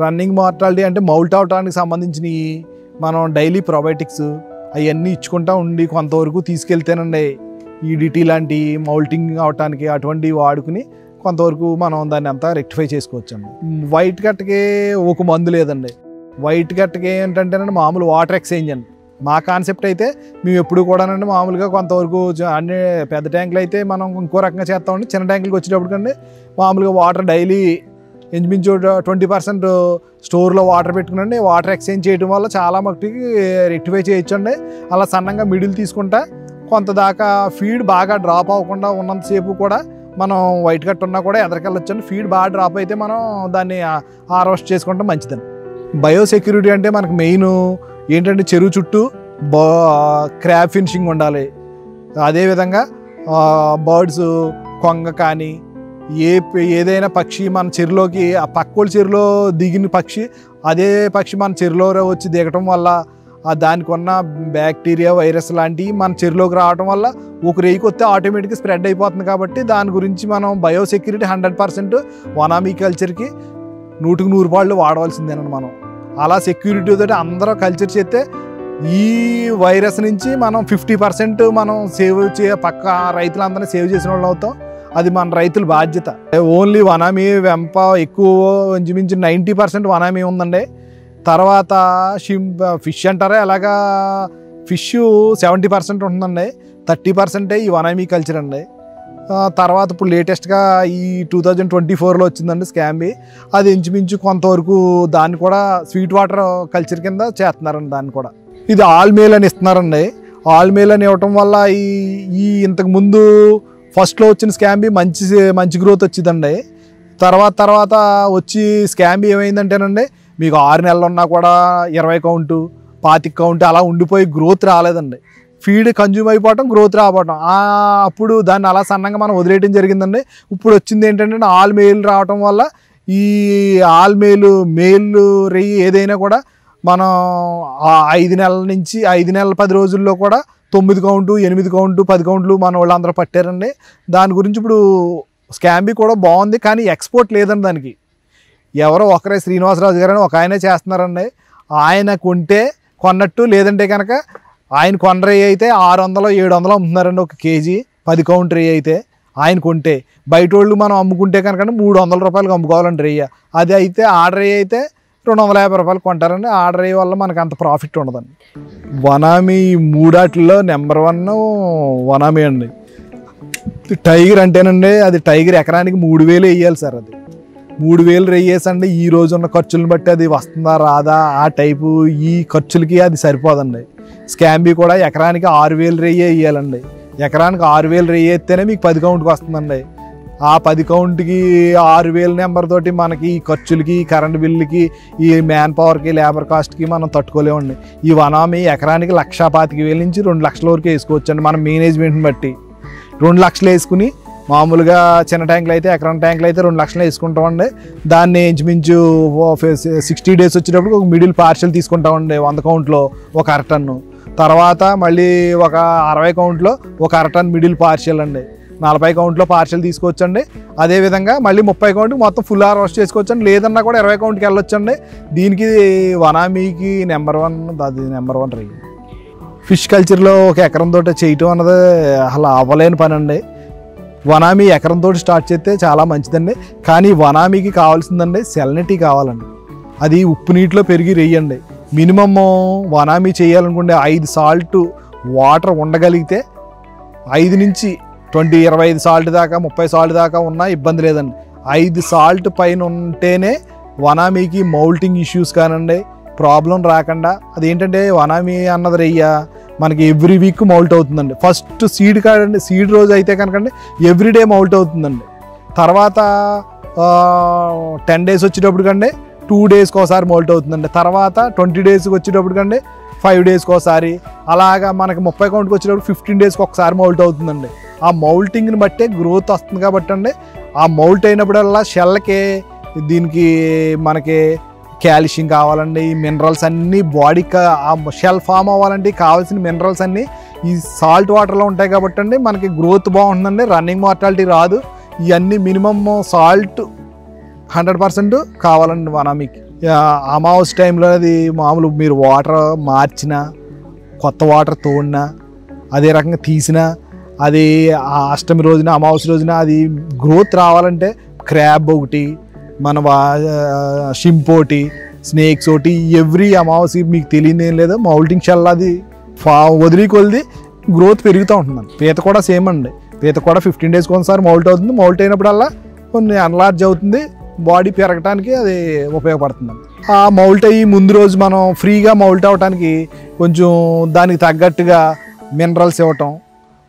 రన్నింగ్ మార్టాలిటీ అంటే మౌల్ట్ అవటానికి సంబంధించినవి మనం డైలీ probiotics అవన్నీ ఇచ్చుకుంటూ ఉండి కొంతవరకు తీసుకెళ్తేనండి ఈడిటీ లాంటి మౌల్టింగ్ అవటానికి అటువంటివి వాడుకుని కొంతవరకు మనం దాన్ని అంతా రెక్టిఫై చేసుకోవచ్చు అండి. వైట్ కట్కి ఒక మందు లేదండి. వైట్ కట్కి ఏంటంటేనండి మామూలు వాటర్ ఎక్స్చేంజ్ అండి. మా కాన్సెప్ట్ అయితే మేము ఎప్పుడు కూడానండి మామూలుగా కొంతవరకు అన్ని పెద్ద ట్యాంకులు అయితే మనం ఇంకో రకంగా చేస్తామండి. చిన్న ట్యాంకులకి వచ్చేటప్పటికండి మామూలుగా వాటర్ డైలీ ఇంచుమించు 20% స్టోర్లో వాటర్ పెట్టుకునండి వాటర్ ఎక్స్చేంజ్ చేయడం వల్ల చాలా మట్టుకి రెక్టిఫై చేయొచ్చండి. అలా సన్నంగా మిడిల్ తీసుకుంటా కొంత దాకా ఫీడ్ బాగా డ్రాప్ అవ్వకుండా ఉన్నంతసేపు కూడా మనం వైట్ కట్ ఉన్నా కూడా ఎదరికెళ్ళొచ్చండి. ఫీడ్ బాగా డ్రాప్ అయితే మనం దాన్ని హార్వెస్ట్ చేసుకుంటాం మంచిదండి. బయోసెక్యూరిటీ అంటే మనకు మెయిన్ ఏంటంటే చెరువు చుట్టూ క్రాబ్ ఫినిషింగ్ ఉండాలి. అదేవిధంగా బర్డ్స్ కొంగ కానీ ఏదైనా పక్షి మన చెరువులోకి ఆ పక్కోళ్ళ చెరువులో దిగిన పక్షి అదే పక్షి మన చెరువులో వచ్చి దిగటం వల్ల దానికి ఉన్న బ్యాక్టీరియా వైరస్ లాంటివి మన చెరువులోకి రావడం వల్ల ఒక రేయికి వస్తే ఆటోమేటిక్గా స్ప్రెడ్ అయిపోతుంది. కాబట్టి దాని గురించి మనం బయోసెక్యూరిటీ 100% వనామీ కల్చర్కి 100% వాడవలసిందేనండి. మనం అలా సెక్యూరిటీ తోటి అందరూ కల్చర్ చేస్తే ఈ వైరస్ నుంచి మనం 50% మనం పక్క రైతులందరినీ సేవ్ చేసిన వాళ్ళు అవుతాం. అది మన రైతుల బాధ్యత. ఓన్లీ వనామీ వెంప ఎక్కువ ఇంచుమించు 90% వనామీ ఉందండి. తర్వాత ఫిష్ అంటారా, అలాగా ఫిష్ 70% ఉంటుందండి. 30% ఈ వనామీ కల్చర్ అండి. తర్వాత ఇప్పుడు లేటెస్ట్గా ఈ 2024లో వచ్చిందండి స్కాంబీ. అది ఇంచుమించు కొంతవరకు దాన్ని కూడా స్వీట్ వాటర్ కల్చర్ కింద చేస్తున్నారండి. దాన్ని కూడా ఇది ఆల్ మేల్ అని ఇస్తున్నారండి. ఆల్ మేల్ అని ఇవ్వటం వల్ల ఈ ఇంతకుముందు ఫస్ట్లో వచ్చిన స్కాంబీ మంచి గ్రోత్ వచ్చిందండి. తర్వాత వచ్చి స్కాంబీ ఏమైందంటేనండి మీకు 6 నెలలు ఉన్నా కూడా 20 కౌంటు 25 కౌంటు అలా ఉండిపోయి గ్రోత్ రాలేదండి. ఫీడ్ కన్జ్యూమ్ అయిపోవటం, గ్రోత్ రావటం, అప్పుడు దాన్ని అలా సన్నంగా మనం వదిలేయడం జరిగిందండి. ఇప్పుడు వచ్చింది ఏంటంటే ఆల్ మేల్ రావటం వల్ల ఈ ఆల్ మేలు రెయ్యి ఏదైనా కూడా మనం 5 నెలల నుంచి 5 నెలల 10 రోజుల్లో కూడా 9 కౌంటు 8 కౌంటు 10 కౌంట్లు మన వాళ్ళందరూ పట్టారండి. దాని గురించి ఇప్పుడు స్కాంబీ కూడా బాగుంది, కానీ ఎక్స్పోర్ట్ లేదండి దానికి. ఎవరో ఒకరే శ్రీనివాసరాజు గారని ఒక ఆయనే చేస్తున్నారండి. ఆయన కొన్నట్టు, లేదంటే కనుక ఆయన కొన్న రేయి అయితే 600-700 అమ్ముతున్నారండి ఒక కేజీ 10 కౌంట్ రేయి అయితే. ఆయన కొంటే బయట వాళ్ళు మనం అమ్ముకుంటే కనుక 300 రూపాయలకి అమ్ముకోవాలండి రేయ. అది అయితే ఆర్డర్ రేయి అయితే 250 రూపాయలు కొంటారండి. ఆర్డర్ రేయి వల్ల మనకు అంత ప్రాఫిట్ ఉండదండి. వనామీ 3 నెంబర్ 1 వనామీ అండి. టైగర్ అంటేనండి, అది టైగర్ ఎకరానికి 3000 వేయాలి సార్. అది 3000 రేయేసండి. ఈ రోజు ఉన్న ఖర్చులను బట్టి అది వస్తుందా రాదా ఆ టైపు, ఈ ఖర్చులకి అది సరిపోదండి. స్కాంబీ కూడా ఎకరానికి 6000 రేయే వేయాలండి. ఎకరానికి 6000 రేయేస్తేనే మీకు 10 కౌంట్కి వస్తుందండి. ఆ 10 కౌంట్కి 6000 నెంబర్ తోటి మనకి ఈ ఖర్చులకి, కరెంట్ బిల్లుకి, ఈ మ్యాన్ పవర్కి, లేబర్ కాస్ట్కి మనం తట్టుకోలేమండి. ఈ వనామీ ఎకరానికి 1,25,000 నుంచి 2 లక్షల వరకు వేసుకోవచ్చండి. మన మేనేజ్మెంట్ని బట్టి 2 లక్షలు వేసుకుని, మామూలుగా చిన్న ట్యాంకులు అయితే ఎకరం ట్యాంకులు అయితే 2 లక్షలు వేసుకుంటామండి. దాన్ని ఇంచుమించు 60 డేస్ వచ్చేటప్పుడు ఒక మిడిల్ పార్షల్ తీసుకుంటామండి. 100 కౌంట్లో ఒక అరటన్ను, తర్వాత మళ్ళీ ఒక 60 కౌంట్లో ఒక అరటన్ మిడిల్ పార్షల్ అండి. 40 కౌంట్లో పార్షల్ తీసుకోవచ్చండి. అదేవిధంగా మళ్ళీ 30 కౌంట్కి మొత్తం ఫుల్ హార్వెస్ట్ చేసుకోవచ్చండి. లేదన్నా కూడా 20 కౌంట్కి వెళ్ళొచ్చండి. దీనికి వనామీకి నెంబర్ 1 అది నెంబర్ 1 రేయి. ఫిష్ కల్చర్లో ఒక ఎకరంతో చేయటం అన్నది అసలు అవ్వలేని పని అండి. వనామీ ఎకరంతో స్టార్ట్ చేస్తే చాలా మంచిదండి. కానీ వనామీకి కావాల్సిందండి సెలనిటీ కావాలండి. అది ఉప్పు నీటిలో పెరిగి రేయండి. మినిమమ్ వనామీ చేయాలనుకుంటే 5 సాల్ట్ వాటర్ ఉండగలిగితే 5 నుంచి 20-25 సాల్ట్ దాకా 30 సాల్ట్ దాకా ఉన్నా ఇబ్బంది లేదండి. 5 సాల్ట్ పైన ఉంటేనే వనామీకి మౌల్టింగ్ ఇష్యూస్ కానండి ప్రాబ్లం రాకుండా. అదేంటంటే వనామీ అన్నది రెయ్య మనకి ఎవ్రీ వీక్ మౌల్ట్ అవుతుందండి. ఫస్ట్ సీడ్ కాడండి, సీడ్ రోజు అయితే కనుకండి ఎవ్రీడే మౌల్ట్ అవుతుందండి. తర్వాత 10 డేస్ వచ్చేటప్పుడు కండి 2 డేస్కి ఒకసారి మౌల్ట్ అవుతుందండి. తర్వాత 20 డేస్కి వచ్చేటప్పుడు కండి 5 డేస్కి ఒకసారి, అలాగా మనకి 30 కౌంట్కి వచ్చేటప్పుడు 15 డేస్కి ఒకసారి మౌల్ట్ అవుతుందండి. ఆ మౌల్టింగ్ని బట్టే గ్రోత్ వస్తుంది కాబట్టి అండి. ఆ మౌల్ట్ అయినప్పుడల్లా షెల్లకి దీనికి మనకి కాల్షియం కావాలండి. ఈ మినరల్స్ అన్నీ బాడీకి ఆ షెల్ ఫామ్ అవ్వాలంటే కావాల్సిన మినరల్స్ అన్నీ ఈ సాల్ట్ వాటర్లో ఉంటాయి కాబట్టి అండి మనకి గ్రోత్ బాగుంటుందండి. రన్నింగ్ మార్టాలిటీ రాదు. ఇవన్నీ మినిమమ్ సాల్ట్ 100% కావాలండి వనామీకి. అమావాస్య టైంలో అది మామూలు మీరు వాటర్ మార్చినా, కొత్త వాటర్ తోడినా, అదే రకంగా తీసినా, అది అష్టమి రోజున అమావాస్య రోజున అది గ్రోత్ రావాలంటే క్రాబ్ ఒకటి, మన షింప్ ఒకటి, స్నేక్స్ ఒకటి, ఎవ్రీ అమావాస్య మీకు తెలియదు ఏం లేదు మౌల్టింగ్ షెల్ అది వదిలి కొలిది గ్రోత్ పెరుగుతూ ఉంటుందండి. పీత కూడా సేమ్ అండి. పీత కూడా 15 డేస్కి ఒకసారి మౌల్ట్ అవుతుంది. మౌల్ట్ అయినప్పుడల్లా కొన్ని అన్లార్జ్ అవుతుంది, బాడీ పెరగటానికి అది ఉపయోగపడుతుందండి. ఆ మౌల్ట్ అయ్యి ముందు రోజు మనం ఫ్రీగా మౌల్ట్ అవ్వటానికి కొంచెం దానికి తగ్గట్టుగా మినరల్స్ ఇవ్వటం,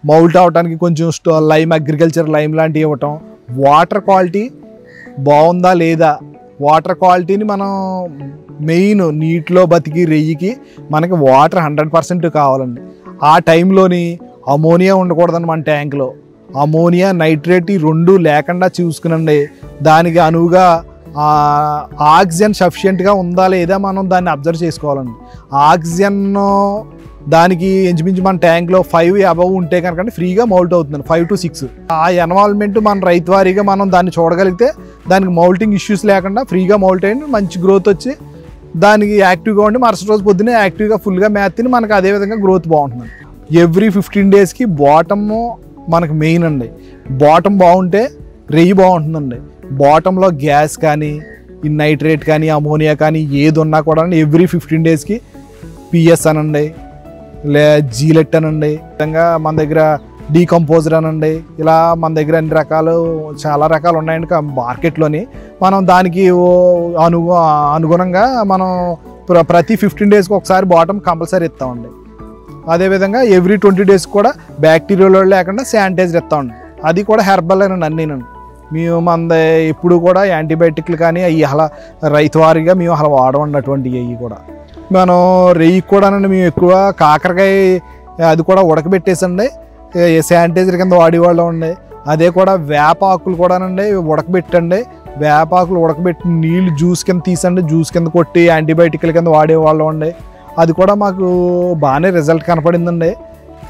మౌల్ట్ అవ్వటానికి కొంచెం లైమ్, అగ్రికల్చర్ లైమ్ లాంటివి ఇవ్వటం, వాటర్ క్వాలిటీ బాగుందా లేదా, వాటర్ క్వాలిటీని మనం మెయిన్ నీటిలో బతికి రెయ్యికి మనకి వాటర్ 100% కావాలండి. ఆ టైంలోని అమోనియా ఉండకూడదండి మన ట్యాంక్లో. అమోనియా, నైట్రేట్ ఈ 2 లేకుండా చూసుకునండి. దానికి అనువుగా ఆక్సిజన్ సఫిషియెంట్గా ఉందా లేదా మనం దాన్ని అబ్జర్వ్ చేసుకోవాలండి. ఆక్సిజన్ దానికి ఇంచుమించు మన ట్యాంక్లో 5 అబవ్ ఉంటే కనుక ఫ్రీగా మౌల్ట్ అవుతుందండి. 5 to 6 ఆ ఎన్వాల్వ్మెంట్ మన రైతు వారీగా మనం దాన్ని చూడగలిగితే దానికి మౌల్టింగ్ ఇష్యూస్ లేకుండా ఫ్రీగా మౌల్ట్ అయ్యి మంచి గ్రోత్ వచ్చి దానికి యాక్టివ్గా ఉండి మరుసటి రోజు పొద్దున్నే యాక్టివ్గా ఫుల్గా మేత తిని మనకు అదేవిధంగా గ్రోత్ బాగుంటుందండి. ఎవ్రీ 15 డేస్కి బాటమ్ మనకు మెయిన్ అండి. బాటమ్ బాగుంటే రెయ్యి బాగుంటుందండి. బాటంలో గ్యాస్ కానీ, ఈ నైట్రేట్ కానీ, అమోనియా కానీ ఏది ఉన్నా కూడా ఎవ్రీ 15 డేస్కి పిఎస్ అనండి, జీలెట్ అనండి, విధంగా మన దగ్గర డీకంపోజర్ అనండి, ఇలా మన దగ్గర అన్ని రకాలు చాలా రకాలు ఉన్నాయండి మార్కెట్లోని. మనం దానికి అనుగుణంగా మనం ప్రతి 15 డేస్కి ఒకసారి బాటమ్ కంపల్సరీ ఇస్తామండి. అదేవిధంగా ఎవ్రీ 20 డేస్కి కూడా బ్యాక్టీరియాలో లేకుండా శానిటైజర్ ఇస్తామండి. అది కూడా హెర్బల్ అని అన్నీనండి. మేము మన ఇప్పుడు కూడా యాంటీబయాటిక్లు కానీ అవి అలా రైతు వారీగా మేము అలా వాడమండి. అటువంటివి అవి కూడా మనం రెయ్యి కూడానండి మేము ఎక్కువ కాకరకాయ అది కూడా ఉడకబెట్టేసండి శానిటైజర్ కింద వాడేవాళ్ళం అండి. అదే కూడా వేప ఆకులు కూడానండి ఉడకబెట్టండి వేపాకులు ఉడకబెట్టి నీళ్ళు జ్యూస్ కింద తీసండి, జ్యూస్ కింద కొట్టి యాంటీబయాటిక్ల కింద వాడేవాళ్ళం అండి. అది కూడా మాకు బాగానే రిజల్ట్ కనపడిందండి.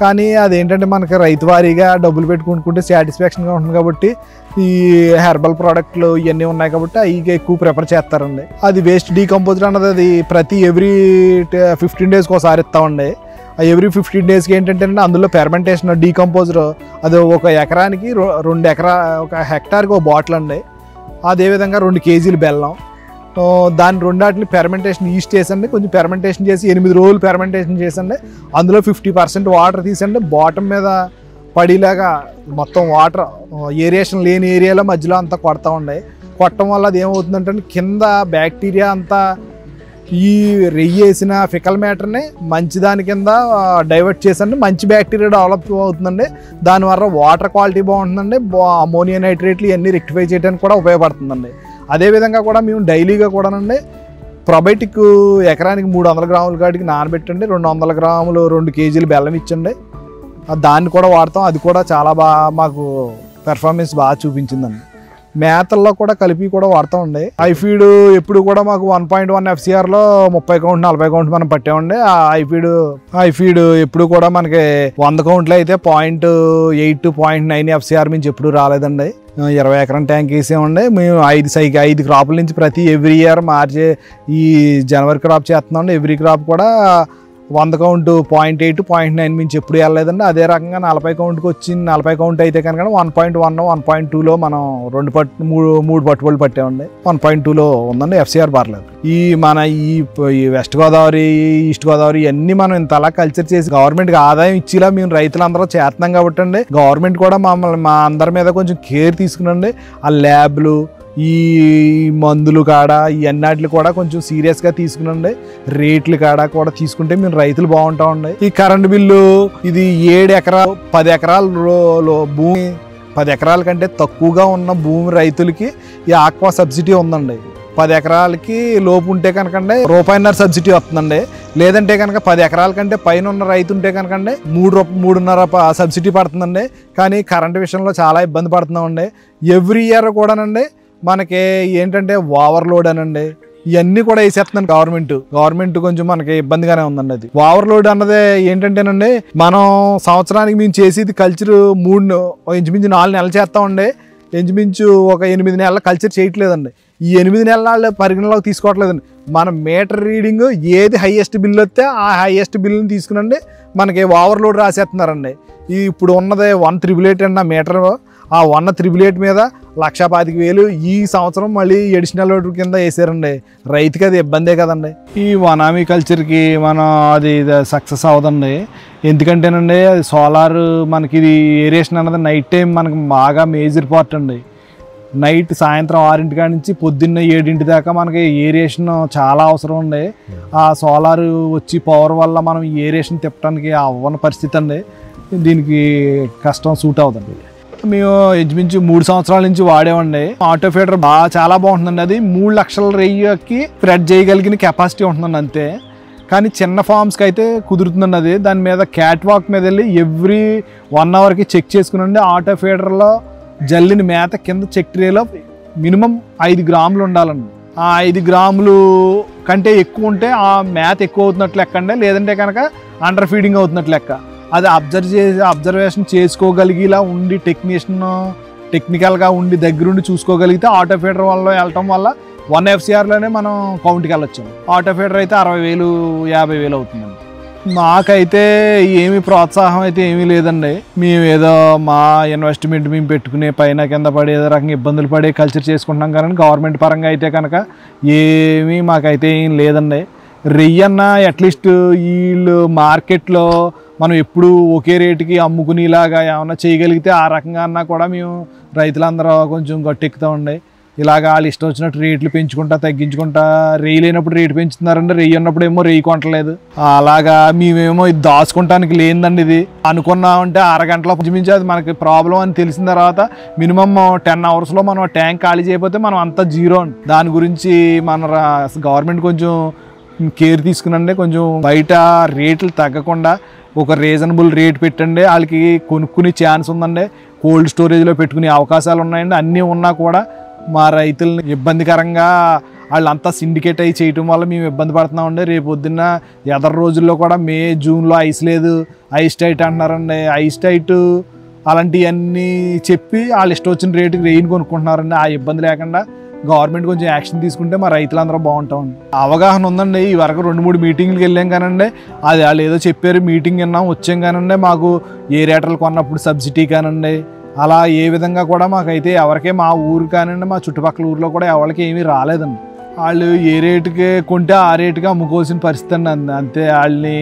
కానీ అదేంటంటే మనకి రైతు వారీగా డబ్బులు పెట్టి కొనుక్కుంటే సాటిస్ఫాక్షన్గా ఉంటుంది కాబట్టి ఈ హెర్బల్ ప్రోడక్ట్లు ఇవన్నీ ఉన్నాయి కాబట్టి అవి ఎక్కువ ప్రిఫర్ చేస్తారండి. అది వేస్ట్ డీకంపోజర్ అన్నది అది ప్రతి ఎవ్రీ 15 డేస్కి ఒకసారి ఇస్తామండి. ఎవ్రీ 15 డేస్కి ఏంటంటే అందులో ఫెర్మెంటేషన్ డీకంపోజర్ అది ఒక ఎకరానికి 2 ఒక హెక్టార్కి ఒక బాటిల్ అండి. అదేవిధంగా 2 కేజీలు బెల్లం, దాని రెండాటిని ఫెర్మెంటేషన్ ఈస్ట్ వేసండి, కొంచెం ఫెర్మెంటేషన్ చేసి 8 రోజులు ఫెర్మెంటేషన్ చేసండి. అందులో 50% వాటర్ తీసండి, బాటమ్ మీద పడిలాగా మొత్తం వాటర్ ఏరియేషన్ లేని ఏరియాలో మధ్యలో అంతా కొడతా ఉండే. కొట్టడం వల్ల అది ఏమవుతుందంటే కింద బ్యాక్టీరియా అంతా ఈ రెయ్యేసిన ఫికల్ మ్యాటర్ని మంచి దాని కింద డైవర్ట్ చేసండి, మంచి బ్యాక్టీరియా డెవలప్ అవుతుందండి. దానివల్ల వాటర్ క్వాలిటీ బాగుంటుందండి, అమోనియా నైట్రేట్లు ఇవన్నీ రెక్టిఫై చేయడానికి కూడా ఉపయోగపడుతుందండి. అదేవిధంగా కూడా మేము డైలీగా కూడానండి ప్రొబయోటిక్ ఎకరానికి 300 గ్రాముల కాడికి నానబెట్టండి, 200 గ్రాములు 2 కేజీలు బెల్లం ఇచ్చండి, దాన్ని కూడా వాడతాం. అది కూడా చాలా బాగా మాకు పెర్ఫార్మెన్స్ బాగా చూపించిందండి. మేతల్లో కూడా కలిపి కూడా వాడతామండి. ఐఫీడ్ ఎప్పుడు కూడా మాకు 1.1 FCRలో 30 కౌంట్ 40 కౌంట్ మనం పట్టామండి. ఆ ఐఫీడ్ ఎప్పుడు కూడా మనకి 100 కౌంట్లో అయితే 0.8 0.9 FCR నుంచి ఎప్పుడు రాలేదండి. 20 ఎకరం ట్యాంక్ వేసామండి. మేము 5 క్రాపుల నుంచి ప్రతి ఎవ్రీ ఇయర్ మార్చే ఈ జనవరి క్రాప్ చేస్తున్నామండి. ఎవ్రీ క్రాప్ కూడా 100 కౌంట్ 0.8 0.9 నుంచి ఎప్పుడు వెళ్ళలేదండి. అదే రకంగా 40 కౌంట్కి వచ్చింది. 40 కౌంట్ అయితే కనుక 1.1 1.2లో మనం 3 పట్టుబడులు పట్టామండి. 1.2లో ఉందండి, FCR బారలేదు. మన ఈ వెస్ట్ గోదావరి ఈస్ట్ గోదావరి ఇవన్నీ మనం ఇంతలా కల్చర్ చేసి గవర్నమెంట్కి ఆదాయం ఇచ్చేలా మేము రైతులందరూ చేస్తున్నాం కాబట్టి అండి గవర్నమెంట్ కూడా మా అందరి మీద కొంచెం కేర్ తీసుకునండి. ఆ ల్యాబ్లు ఈ మందులు కాడ ఇవన్నిటిని కూడా కొంచెం సీరియస్గా తీసుకునండి. రేట్లు కాడ కూడా తీసుకుంటే మేము రైతులు బాగుంటామండి. ఈ కరెంటు బిల్లు ఇది 7 ఎకరాలు 10 ఎకరాల భూమి 10 ఎకరాల కంటే తక్కువగా ఉన్న భూమి రైతులకి ఈ ఆక్వా సబ్సిడీ ఉందండి. 10 ఎకరాలకి లోపు ఉంటే కనుకండి ₹1.5 సబ్సిడీ వస్తుందండి. లేదంటే కనుక 10 ఎకరాల కంటే పైన ఉన్న రైతు ఉంటే కనుకండి ₹3.5 సబ్సిడీ పడుతుందండి. కానీ కరెంటు విషయంలో చాలా ఇబ్బంది పడుతున్నామండి. ఎవ్రీ ఇయర్ కూడానండి మనకి ఏంటంటే ఓవర్లోడ్ అనండి ఇవన్నీ కూడా వేసేస్తున్నాను గవర్నమెంట్ కొంచెం మనకి ఇబ్బందిగానే ఉందండి. అది ఓవర్లోడ్ అన్నది ఏంటంటేనండి మనం సంవత్సరానికి మేము చేసేది కల్చర్ ఇంచుమించు 4 నెలలు చేస్తామండి. ఇంచుమించు ఒక 8 నెలల కల్చర్ చేయట్లేదండి. ఈ 8 నెలల పరిగణలోకి తీసుకోవట్లేదండి. మన మీటర్ రీడింగ్ ఏది హైయెస్ట్ బిల్ వస్తే ఆ హైయెస్ట్ బిల్ని తీసుకునండి మనకి ఓవర్లోడ్ రాసేస్తున్నారండి. ఇప్పుడు ఉన్నది 1,888 అన్న మీటర్, ఆ 1,888 మీద 1,25,000 ఈ సంవత్సరం మళ్ళీ అడిషనల్ లోడ్ కింద వేసారండి. రైతుకి అది ఇబ్బందే కదండి. ఈ వనామీ కల్చర్కి మనం అది సక్సెస్ అవ్వదండి. ఎందుకంటేనండి అది సోలార్ మనకి ఇది ఏరియేషన్ అన్నది నైట్ టైం మనకి బాగా మేజర్ పార్ట్ అండి. నైట్ సాయంత్రం 6 కాడి నుంచి పొద్దున్న 7 దాకా మనకి ఏరియేషన్ చాలా అవసరం అండి. ఆ సోలార్ వచ్చి పవర్ వల్ల మనం ఏరియేషన్ తిప్పడానికి అవ్వని పరిస్థితి అండి. దీనికి కష్టం సూట్ అవుతుంది. మేము ఇంచుమించు 3 సంవత్సరాల నుంచి వాడేవండి. ఆటో ఫీడర్ చాలా బాగుంటుందండి. అది 3 లక్షల రేయ్యకి స్ప్రెడ్ చేయగలిగిన కెపాసిటీ ఉంటుందండి అంతే. కానీ చిన్న ఫార్మ్స్కి అయితే కుదురుతుందండి అది. దాని మీద క్యాట్ వాక్ మీద వెళ్ళి ఎవ్రీ 1 అవర్కి చెక్ చేసుకునండి. ఆటో ఫీడర్లో జల్లిన మేత కింద చెక్ ట్రేలో మినిమం 5 గ్రాములు ఉండాలండి. ఆ 5 గ్రాములు కంటే ఎక్కువ ఉంటే ఆ మేత ఎక్కువ అవుతున్నట్లు లెక్క అండి. లేదంటే కనుక అండర్ ఫీడింగ్ అవుతున్నట్లు లెక్క. అది అబ్జర్వేషన్ చేసుకోగలిగేలా ఉండి టెక్నికల్గా ఉండి దగ్గరుండి చూసుకోగలిగితే ఆటో ఫీడర్ వల్ల వెళ్ళటం వల్ల 1 FCRలోనే మనం కౌంట్కి వెళ్ళొచ్చు. ఆటో ఫీడర్ అయితే 60,000 50,000 అవుతుందండి. మాకైతే ఏమి ప్రోత్సాహం అయితే ఏమీ లేదండి. మేము ఏదో మా ఇన్వెస్ట్మెంట్ మేము పెట్టుకునే పైన కింద పడి ఏదో రకంగా ఇబ్బందులు పడే కల్చర్ చేసుకుంటున్నాం. కానీ గవర్నమెంట్ పరంగా అయితే కనుక ఏమీ మాకైతే ఏం లేదండి. రెయ్యన్న అట్లీస్ట్ వీళ్ళు మార్కెట్లో మనం ఎప్పుడు ఒకే రేటుకి అమ్ముకునేలాగా ఏమన్నా చేయగలిగితే ఆ రకంగా అన్నా కూడా మేము రైతులందరూ కొంచెం గట్టెక్కుతామండి. ఇలాగ వాళ్ళు ఇష్టం వచ్చినట్టు రేట్లు పెంచుకుంటా తగ్గించుకుంటా రెయ్యి లేనప్పుడు రేటు పెంచుతున్నారండి, రెయ్యి ఉన్నప్పుడు ఏమో రెయ్యి కొనట్లేదు. అలాగా మేమేమో ఇది దాచుకోవటానికి లేదండి. ఇది అనుకున్నామంటే అరగంటలో మించి అది మనకి ప్రాబ్లం అని తెలిసిన తర్వాత మినిమం 10 అవర్స్లో మనం ట్యాంక్ ఖాళీ చేయకపోతే మనం అంతా జీరో అండి. దాని గురించి మన గవర్నమెంట్ కొంచెం కేర్ తీసుకునండి. కొంచెం బయట రేట్లు తగ్గకుండా ఒక రీజనబుల్ రేట్ పెట్టండి. వాళ్ళకి కొనుక్కునే ఛాన్స్ ఉందండి. కోల్డ్ స్టోరేజ్లో పెట్టుకునే అవకాశాలు ఉన్నాయండి. అన్నీ ఉన్నా కూడా మా రైతుల్ని ఇబ్బందికరంగా వాళ్ళంతా సిండికేట్ అయ్యి చేయటం వల్ల మేము ఇబ్బంది పడుతున్నామండి. రేపు పొద్దున్న ఎదర్ రోజుల్లో కూడా మే జూన్లో ఐస్ లేదు, ఐస్ టైట్ అంటున్నారండి. ఐస్ టైట్ అలాంటివన్నీ చెప్పి వాళ్ళు ఇష్టం వచ్చిన రేటుకి రెయిన్ కొనుక్కుంటున్నారండి. ఆ ఇబ్బంది లేకుండా గవర్నమెంట్ కొంచెం యాక్షన్ తీసుకుంటే మా రైతులందరూ బాగుంటామండి. అవగాహన ఉందండి. ఈ వరకు 2-3 మీటింగ్లకు వెళ్ళాం కానండి, అది వాళ్ళు ఏదో చెప్పారు మీటింగ్ విన్నాం వచ్చాం కానండి, మాకు ఏరేటర్లు కొన్నప్పుడు సబ్సిడీ కానండి అలా ఏ విధంగా కూడా మాకైతే ఎవరికే మా ఊరు కానివ్వండి మా చుట్టుపక్కల ఊరిలో కూడా ఎవరికి ఏమీ రాలేదండి. వాళ్ళు ఏ రేటుకి కొంటే ఆ రేటుకి అమ్ముకోవాల్సిన పరిస్థితి అండి. అంతే, వాళ్ళని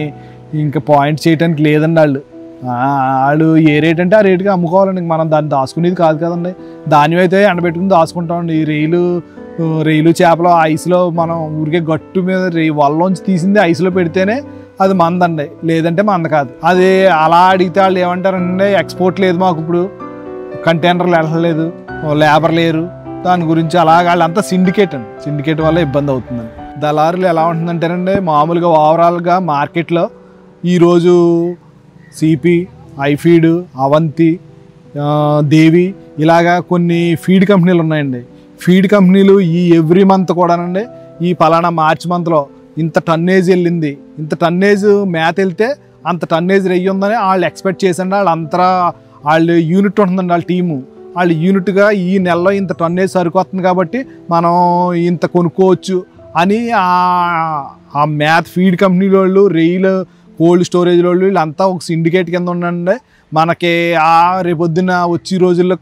ఇంకా పాయింట్ చేయడానికి లేదండి. వాళ్ళు ఏ రేట్ అంటే ఆ రేటుకి అమ్ముకోవాలండి. మనం దాన్ని దాచుకునేది కాదు కదండి. ధాన్యం అయితే ఎండబెట్టుకుని దాచుకుంటామండి. ఈ రొయ్యలు చేపలు ఐస్లో మనం ఊరికే గట్టు మీద వల్లోంచి తీసింది ఐస్లో పెడితేనే అది మందండి, లేదంటే మంద కాదు. అది అలా అడిగితే వాళ్ళు ఏమంటారంటే ఎక్స్పోర్ట్ లేదు మాకు, ఇప్పుడు కంటైనర్లు వెళ్ళలేదు, లేబర్ లేరు, దాని గురించి అలాగ వాళ్ళంతా సిండికేట్ అండి. సిండికేట్ వల్ల ఇబ్బంది అవుతుందండి. దళారులు ఎలా ఉంటుందంటేనండి, మామూలుగా ఓవరాల్గా మార్కెట్లో ఈరోజు సిపి, ఐఫీడ్, అవంతి, దేవి ఇలాగా కొన్ని ఫీడ్ కంపెనీలు ఉన్నాయండి. ఫీడ్ కంపెనీలు ఈ ఎవ్రీ మంత్ కూడానండి ఈ పలానా మార్చి మంత్లో ఇంత టన్నేజ్ వెళ్ళింది, ఇంత టన్నేజ్ మేత వెళ్తే అంత టన్నేజ్ రెయ్యి ఉందని వాళ్ళు ఎక్స్పెక్ట్ చేసండి. వాళ్ళు యూనిట్ ఉంటుందండి, వాళ్ళ టీము వాళ్ళు యూనిట్గా ఈ నెలలో ఇంత టన్నేజ్ సరుకు వస్తుంది కాబట్టి మనం ఇంత కొనుక్కోవచ్చు అని ఆ మ్యాథ్ ఫీడ్ కంపెనీ వాళ్ళు, రైలు కోల్డ్ స్టోరేజ్ వాళ్ళు వీళ్ళంతా ఒక సిండికేట్ కింద ఉండండి. మనకి రేపొద్దున వచ్చే రోజుల్లో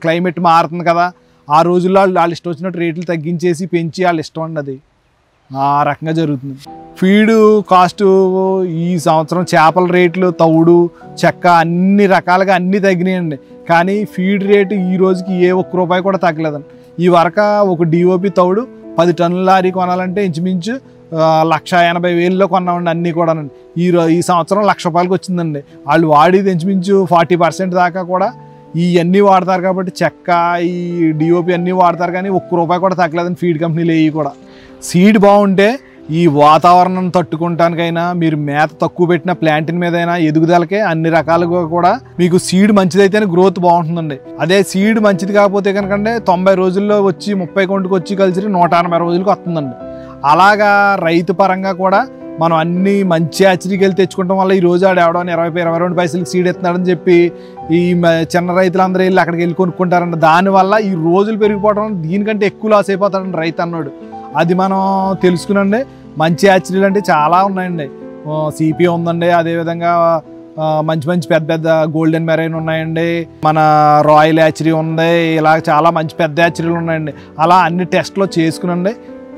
క్లైమేట్ మారుతుంది కదా, ఆ రోజుల్లో వాళ్ళు ఇష్టం వచ్చినట్టు రేట్లు తగ్గించేసి పెంచి వాళ్ళు ఇష్టం అండి, అది ఆ రకంగా జరుగుతుంది. ఫీడు కాస్ట్ ఈ సంవత్సరం చేపల రేట్లు, తౌడు, చెక్క అన్ని రకాలుగా అన్నీ తగ్గినాయండి. కానీ ఫీడ్ రేటు ఈ రోజుకి ఏ ₹1 కూడా తగ్గలేదండి. ఈ వరకు ఒక డిఓపి తౌడు 10 టన్నుల లారీ కొనాలంటే ఇంచుమించు 1,80,000లో కొన్నామండి అన్నీ కూడానండి. ఈ సంవత్సరం ₹1,00,000 వచ్చిందండి. వాళ్ళు వాడేది ఇంచుమించు 40% దాకా కూడా ఇవన్నీ వాడతారు కాబట్టి చెక్క, ఈ డిఓపి అన్నీ వాడతారు, కానీ ₹1 కూడా తగ్గలేదండి ఫీడ్ కంపెనీలు ఏవి కూడా. సీడ్ బాగుంటే ఈ వాతావరణం తట్టుకుంటానికైనా, మీరు మేత తక్కువ పెట్టిన ప్లాంటిన్ మీద అయినా ఎదుగుదలకే అన్ని రకాలుగా కూడా మీకు సీడ్ మంచిదైతేనే గ్రోత్ బాగుంటుందండి. అదే సీడ్ మంచిది కాకపోతే కనుకంటే 90 రోజుల్లో వచ్చి 30 కౌంట్కి వచ్చి కలిసి 180 రోజులకు వస్తుందండి. అలాగా రైతు పరంగా కూడా మనం అన్ని మంచి హ్యాచరీకి వెళ్ళి తెచ్చుకోవడం వల్ల ఈ రోజు ఆడు ఎవడో 22 పైసలకి సీడ్ ఎత్తున్నాడని చెప్పి ఈ చిన్న రైతులందరూ వెళ్ళి అక్కడికి వెళ్ళి కొనుక్కుంటారండి. దానివల్ల ఈ రోజులు పెరిగిపోవడం దీనికంటే ఎక్కువ లాస్ అయిపోతాడండి రైతు అన్నాడు. అది మనం తెలుసుకునండి. మంచి హ్యాచరీలు అంటే చాలా ఉన్నాయండి. సిపి ఉందండి, అదేవిధంగా మంచి పెద్ద గోల్డెన్ మెరైన్ ఉన్నాయండి, మన రాయల్ హ్యాచరీ ఉంది, ఇలా చాలా మంచి పెద్ద హ్యాచరీలు ఉన్నాయండి. అలా అన్ని టెస్ట్లో చేసుకునండి,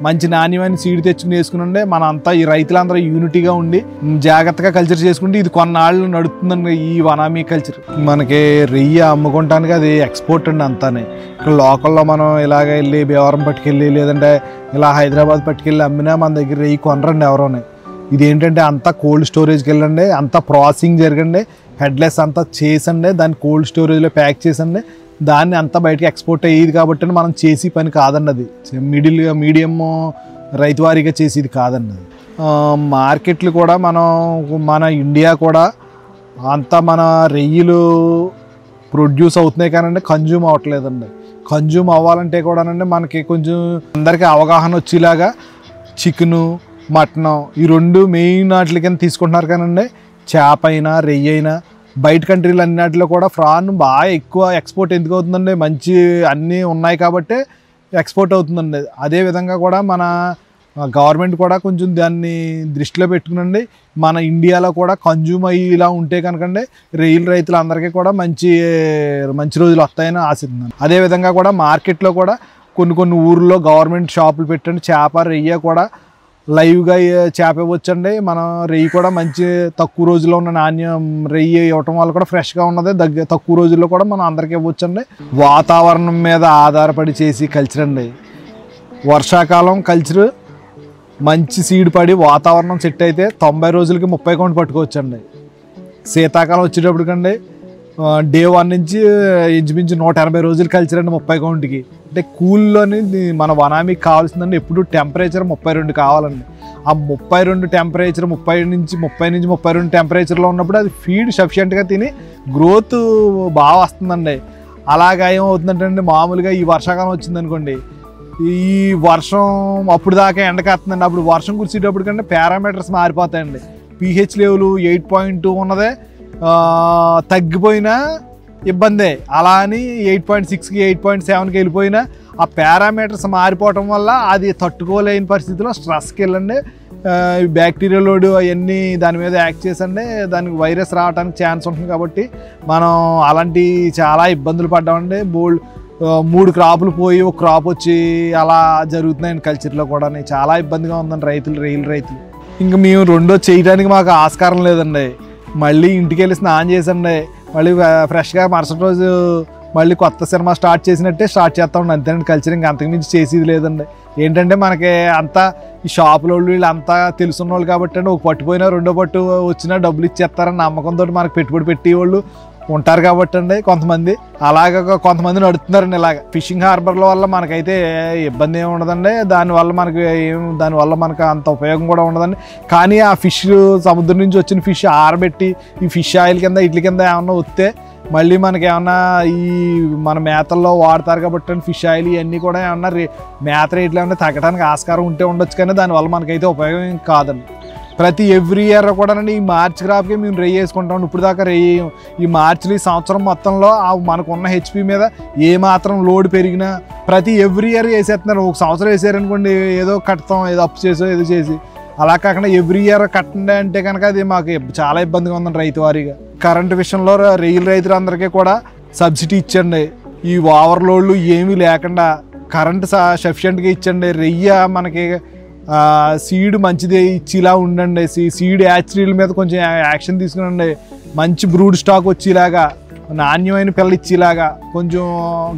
మంచి నాణ్యమైన సీడ్ తెచ్చుకుని వేసుకునండి. మనంతా ఈ రైతులందరూ యూనిటీగా ఉండి జాగ్రత్తగా కల్చర్ చేసుకుంటే ఇది కొన్నాళ్ళు నడుపుతుందండి ఈ వనామీ కల్చర్. మనకి రెయ్యి అమ్ముకోవటానికి అది ఎక్స్పోర్ట్ అండి అంతానే. ఇక్కడ లోకల్లో మనం ఇలాగ వెళ్ళి భీమవరం పట్టుకెళ్ళి లేదంటే ఇలా హైదరాబాద్ పట్టుకెళ్ళి అమ్మినా మన దగ్గర రెయ్యి కొనరండి ఎవరోనే. ఇదేంటంటే అంతా కోల్డ్ స్టోరేజ్కి వెళ్ళండి, అంతా ప్రాసెసింగ్ జరగండి, హెడ్లెస్ అంతా చేసండి, దాన్ని కోల్డ్ స్టోరేజ్లో ప్యాక్ చేసండి, దాన్ని అంతా బయటకి ఎక్స్పోర్ట్ అయ్యేది కాబట్టి మనం చేసి పని కాదండి. అది మీడియం రైతు వారీగా చేసేది కాదండి. అది మార్కెట్లు కూడా మన ఇండియా కూడా అంతా మన రెయ్యిలు ప్రొడ్యూస్ అవుతున్నాయి కానండి కన్జ్యూమ్ అవ్వట్లేదండి. కన్జ్యూమ్ అవ్వాలంటే కూడానండి మనకి కొంచెం అందరికీ అవగాహన వచ్చేలాగా చికెను, మటను ఈ 2 మెయిన్ వాటి కింద తీసుకుంటున్నారు కానండి. చేప అయినా రెయ్యి అయినా బయట కంట్రీలు అన్నిటిలో కూడా ఫ్రాన్ బాగా ఎక్కువ ఎక్స్పోర్ట్ ఎందుకు అవుతుందండి, మంచి అన్నీ ఉన్నాయి కాబట్టి ఎక్స్పోర్ట్ అవుతుందండి. అదేవిధంగా కూడా మన గవర్నమెంట్ కూడా కొంచెం దాన్ని దృష్టిలో పెట్టుకునండి మన ఇండియాలో కూడా కన్జ్యూమ్ అయ్యేలా ఉంటే కనుకండి రైతులందరికీ కూడా మంచి రోజులు వస్తాయని ఆశిస్తున్నాను. అదేవిధంగా కూడా మార్కెట్లో కూడా కొన్ని ఊర్లో గవర్నమెంట్ షాపులు పెట్టండి, చేప రెయ్య కూడా లైవ్గా చేప ఇవ్వచ్చండి. మనం రెయ్యి కూడా మంచి తక్కువ రోజుల్లో ఉన్న నాణ్యం రెయ్యి ఇవ్వటం వల్ల కూడా ఫ్రెష్గా ఉన్నది తక్కువ రోజుల్లో కూడా మనం అందరికీ ఇవ్వచ్చండి. వాతావరణం మీద ఆధారపడి చేసి కల్చర్ అండి. వర్షాకాలం కల్చర్ మంచి సీడ్ పడి వాతావరణం సెట్ అయితే 90 రోజులకి 30 కౌంట్ పట్టుకోవచ్చండి. శీతాకాలం వచ్చేటప్పటికండి డే 1 నుంచి ఇంచుమించు 180 రోజులు కల్చర్ అండి 30 కౌంట్కి. అంటే కూల్లోని మన వనామీకి కావాల్సిందండి ఎప్పుడు టెంపరేచర్ 32 కావాలండి. ఆ 32 టెంపరేచర్ 30 నుంచి 32 టెంపరేచర్లో ఉన్నప్పుడు అది ఫీడ్ సఫిషియెంట్గా తిని గ్రోత్ బాగా వస్తుందండి. అలాగా ఏమవుతుందంటే మామూలుగా ఈ వర్షాకాలం వచ్చిందనుకోండి, ఈ వర్షం అప్పుడు దాకా ఎండకేస్తుందండి. అప్పుడు వర్షం కురిసేటప్పటికంటే పారామీటర్స్ మారిపోతాయండి. pH లెవెల్ 8.2 ఉన్నదే తగ్గిపోయినా ఇబ్బందే, అలా అని 8.6కి 8.7కి వెళ్ళిపోయినా ఆ పారామీటర్స్ మారిపోవటం వల్ల అది తట్టుకోలేని పరిస్థితిలో స్ట్రెస్కి వెళ్ళండి, బ్యాక్టీరియా లోడ్ అవన్నీ దాని మీద యాక్ట్ చేసండి, దానికి వైరస్ రావడానికి ఛాన్స్ ఉంటుంది. కాబట్టి మనం అలాంటి చాలా ఇబ్బందులు పడ్డామండి. 3 క్రాపులు పోయి ఒక క్రాప్ వచ్చి అలా జరుగుతున్నాయండి. కల్చర్లో కూడా చాలా ఇబ్బందిగా ఉందండి రొయ్యల రైతులు. ఇంకా మేము రెండో చేయడానికి మాకు ఆస్కారం లేదండి. మళ్ళీ ఇంటికి వెళ్ళి స్నానం చేసండి, మళ్ళీ ఫ్రెష్గా మరుసటి రోజు మళ్ళీ కొత్త సినిమా స్టార్ట్ చేసినట్టే స్టార్ట్ చేస్తా ఉండి అంతేనండి. కల్చర్ ఇంకా అంతకుమించి చేసేది లేదండి. ఏంటంటే మనకి అంతా ఈ షాపుల వాళ్ళు వీళ్ళు అంతా తెలుసున్న వాళ్ళు కాబట్టి అండి, ఒక పట్టుపోయినా రెండో పట్టు వచ్చినా డబ్బులు ఇచ్చేస్తారని నమ్మకంతో మనకు పెట్టుబడి పెట్టేవాళ్ళు ఉంటారు కాబట్టి అండి కొంతమంది. అలాగ కొంతమంది నడుపుతున్నారండి. ఇలాగ ఫిషింగ్ హార్బర్ల వల్ల మనకైతే ఇబ్బంది ఏమి ఉండదండి, దానివల్ల మనకు అంత ఉపయోగం కూడా ఉండదండి. కానీ ఆ ఫిష్ సముద్రం నుంచి వచ్చిన ఫిష్ ఆరబెట్టి ఈ ఫిష్ ఆయిల్ కింద ఇట్ల కింద ఏమన్నా వస్తే మళ్ళీ మనకి ఏమన్నా ఈ మన మేతల్లో వాడతారు కాబట్టి ఫిష్ ఆయిల్ ఇవన్నీ కూడా ఏమన్నా మేత రేట్లు ఏమన్నా తగ్గడానికి ఆస్కారం ఉంటే ఉండొచ్చు, కానీ దానివల్ల మనకైతే ఉపయోగం కాదండి. ప్రతి ఎవ్రీ ఇయర్ కూడా ఈ మార్చ్ క్రాప్కి మేము రెయ్యి వేసుకుంటాం. ఇప్పుడు దాకా రెయ్యి ఈ మార్చిలో ఈ సంవత్సరం మొత్తంలో మనకున్న హెచ్పి మీద ఏమాత్రం లోడ్ పెరిగినా ప్రతి ఎవ్రీ ఇయర్ వేసేస్తున్నారు. ఒక సంవత్సరం వేసారనుకోండి, ఏదో కడతాం, ఏదో అప్పు చేసో ఏదో చేసి, అలా కాకుండా ఎవ్రీ ఇయర్ కట్టండి అంటే కనుక అది మాకు చాలా ఇబ్బందిగా ఉందండి రైతు వారీగా. కరెంటు విషయంలో రొయ్యల రైతులందరికీ కూడా సబ్సిడీ ఇచ్చండి. ఈ ఓవర్లోడ్లు ఏమీ లేకుండా కరెంటు సఫిషియెంట్గా ఇచ్చండి. రెయ్య మనకి సీడ్ మంచిది ఇచ్చేలా ఉండండి. సీడ్ యాచరీల మీద కొంచెం యాక్షన్ తీసుకునండి. మంచి బ్రూడ్ స్టాక్ వచ్చేలాగా, నాణ్యమైన పిల్లలు ఇచ్చేలాగా కొంచెం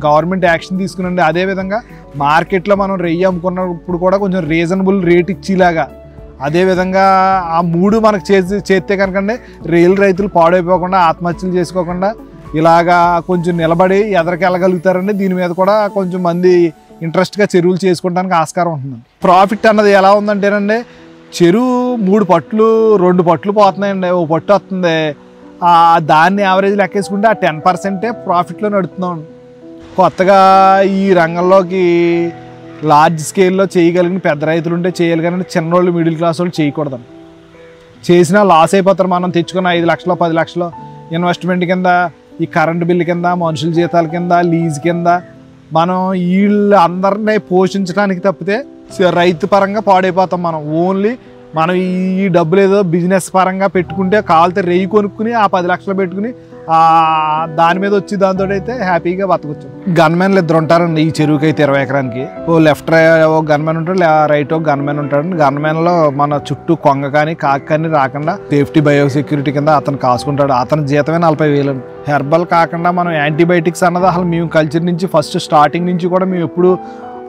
గవర్నమెంట్ యాక్షన్ తీసుకునండి. అదేవిధంగా మార్కెట్లో మనం రెయ్యి అమ్ముకున్నప్పుడు కూడా కొంచెం రీజనబుల్ రేట్ ఇచ్చేలాగా, అదేవిధంగా ఆ 3 మనకు చేస్తే కనుకండి రొయ్యల రైతులు పాడైపోకుండా ఆత్మహత్యలు చేసుకోకుండా ఇలాగా కొంచెం నిలబడి ఎదరికెళ్ళగలుగుతారండి. దీని మీద కూడా కొంచెం మంది ఇంట్రెస్ట్గా చెరువులు చేసుకోవడానికి ఆస్కారం ఉంటుంది. ప్రాఫిట్ అన్నది ఎలా ఉందంటేనండి, చెరువు 3 పట్లు 2 పట్లు పోతున్నాయండి, ఓ పట్టు వస్తుంది, దాన్ని యావరేజ్ లెక్కేసుకుంటే ఆ 10% ప్రాఫిట్లో నడుస్తున్నాం. కొత్తగా ఈ రంగంలోకి లార్జ్ స్కేల్లో చేయగలిగిన పెద్ద రైతులు ఉంటే చేయాలి, కానీ చిన్న వాళ్ళు మిడిల్ క్లాస్ వాళ్ళు చేయకూడదు. చేసినా లాస్ అయిపోతారు. మనం తెచ్చుకున్న 5 లక్షలు 10 లక్షలు ఇన్వెస్ట్మెంట్ కింద, ఈ కరెంటు బిల్లు కింద, మనుషుల జీతాల కింద, లీజ్ కింద మనం వీళ్ళు అందరినీ పోషించడానికి తప్పితే రైతు పరంగా పాడైపోతాం. మనం మనం ఈ డబ్బులు ఏదో బిజినెస్ పరంగా పెట్టుకుంటే కావాలితే రెయ్యి కొనుక్కుని ఆ 10 లక్షలు పెట్టుకుని దాని మీద వచ్చి దాంతో అయితే హ్యాపీగా బతకొచ్చు. గన్మెన్లు 2 ఉంటారండి ఈ చెరువుకి అయితే 20 ఎకరానికి. ఓ లెఫ్ట్ ఒక గన్మెన్ ఉంటాడు, రైట్ ఒక గన్మెన్ ఉంటాడు. గన్మెన్లో మన చుట్టూ కొంగ కానీ కాకి కానీ రాకుండా సేఫ్టీ బయోసెక్యూరిటీ కింద అతను కాసుకుంటాడు. అతని జీతమే 40,000. హెర్బల్ కాకుండా మనం యాంటీబయాటిక్స్ అన్నది అసలు మేము కల్చర్ నుంచి ఫస్ట్ స్టార్టింగ్ నుంచి కూడా మేము ఎప్పుడు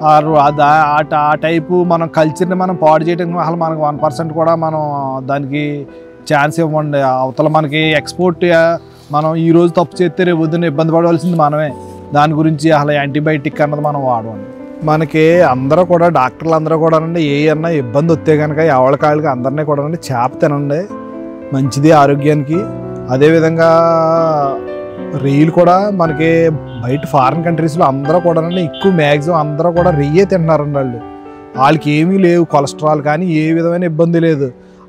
ఆ టైపు మనం కల్చర్ని మనం పాడు చేయడానికి అసలు మనకు 1% కూడా మనం దానికి ఛాన్స్ ఇవ్వండి. అవతల మనకి ఎక్స్పోర్ట్ మనం ఈరోజు తప్పు చేస్తే రేపు పొద్దున్న ఇబ్బంది పడవలసింది మనమే. దాని గురించి అసలు యాంటీబయాటిక్ అన్నది మనం వాడమండి. మనకి అందరూ కూడా డాక్టర్లు అందరూ కూడా అండి ఏమన్నా ఇబ్బంది వస్తే కనుక ఎవరికాళ్ళకి అందరినీ కూడా అండి చేప తినండి, మంచిది ఆరోగ్యానికి. అదేవిధంగా రొయ్యలు కూడా మనకి బయట ఫారిన్ కంట్రీస్లో అందరూ కూడా ఎక్కువ మ్యాక్సిమం అందరూ కూడా రొయ్యే తింటున్నారండి. వాళ్ళకి ఏమీ లేవు కొలెస్ట్రాల్ కానీ ఏ విధమైన ఇబ్బంది లేదు.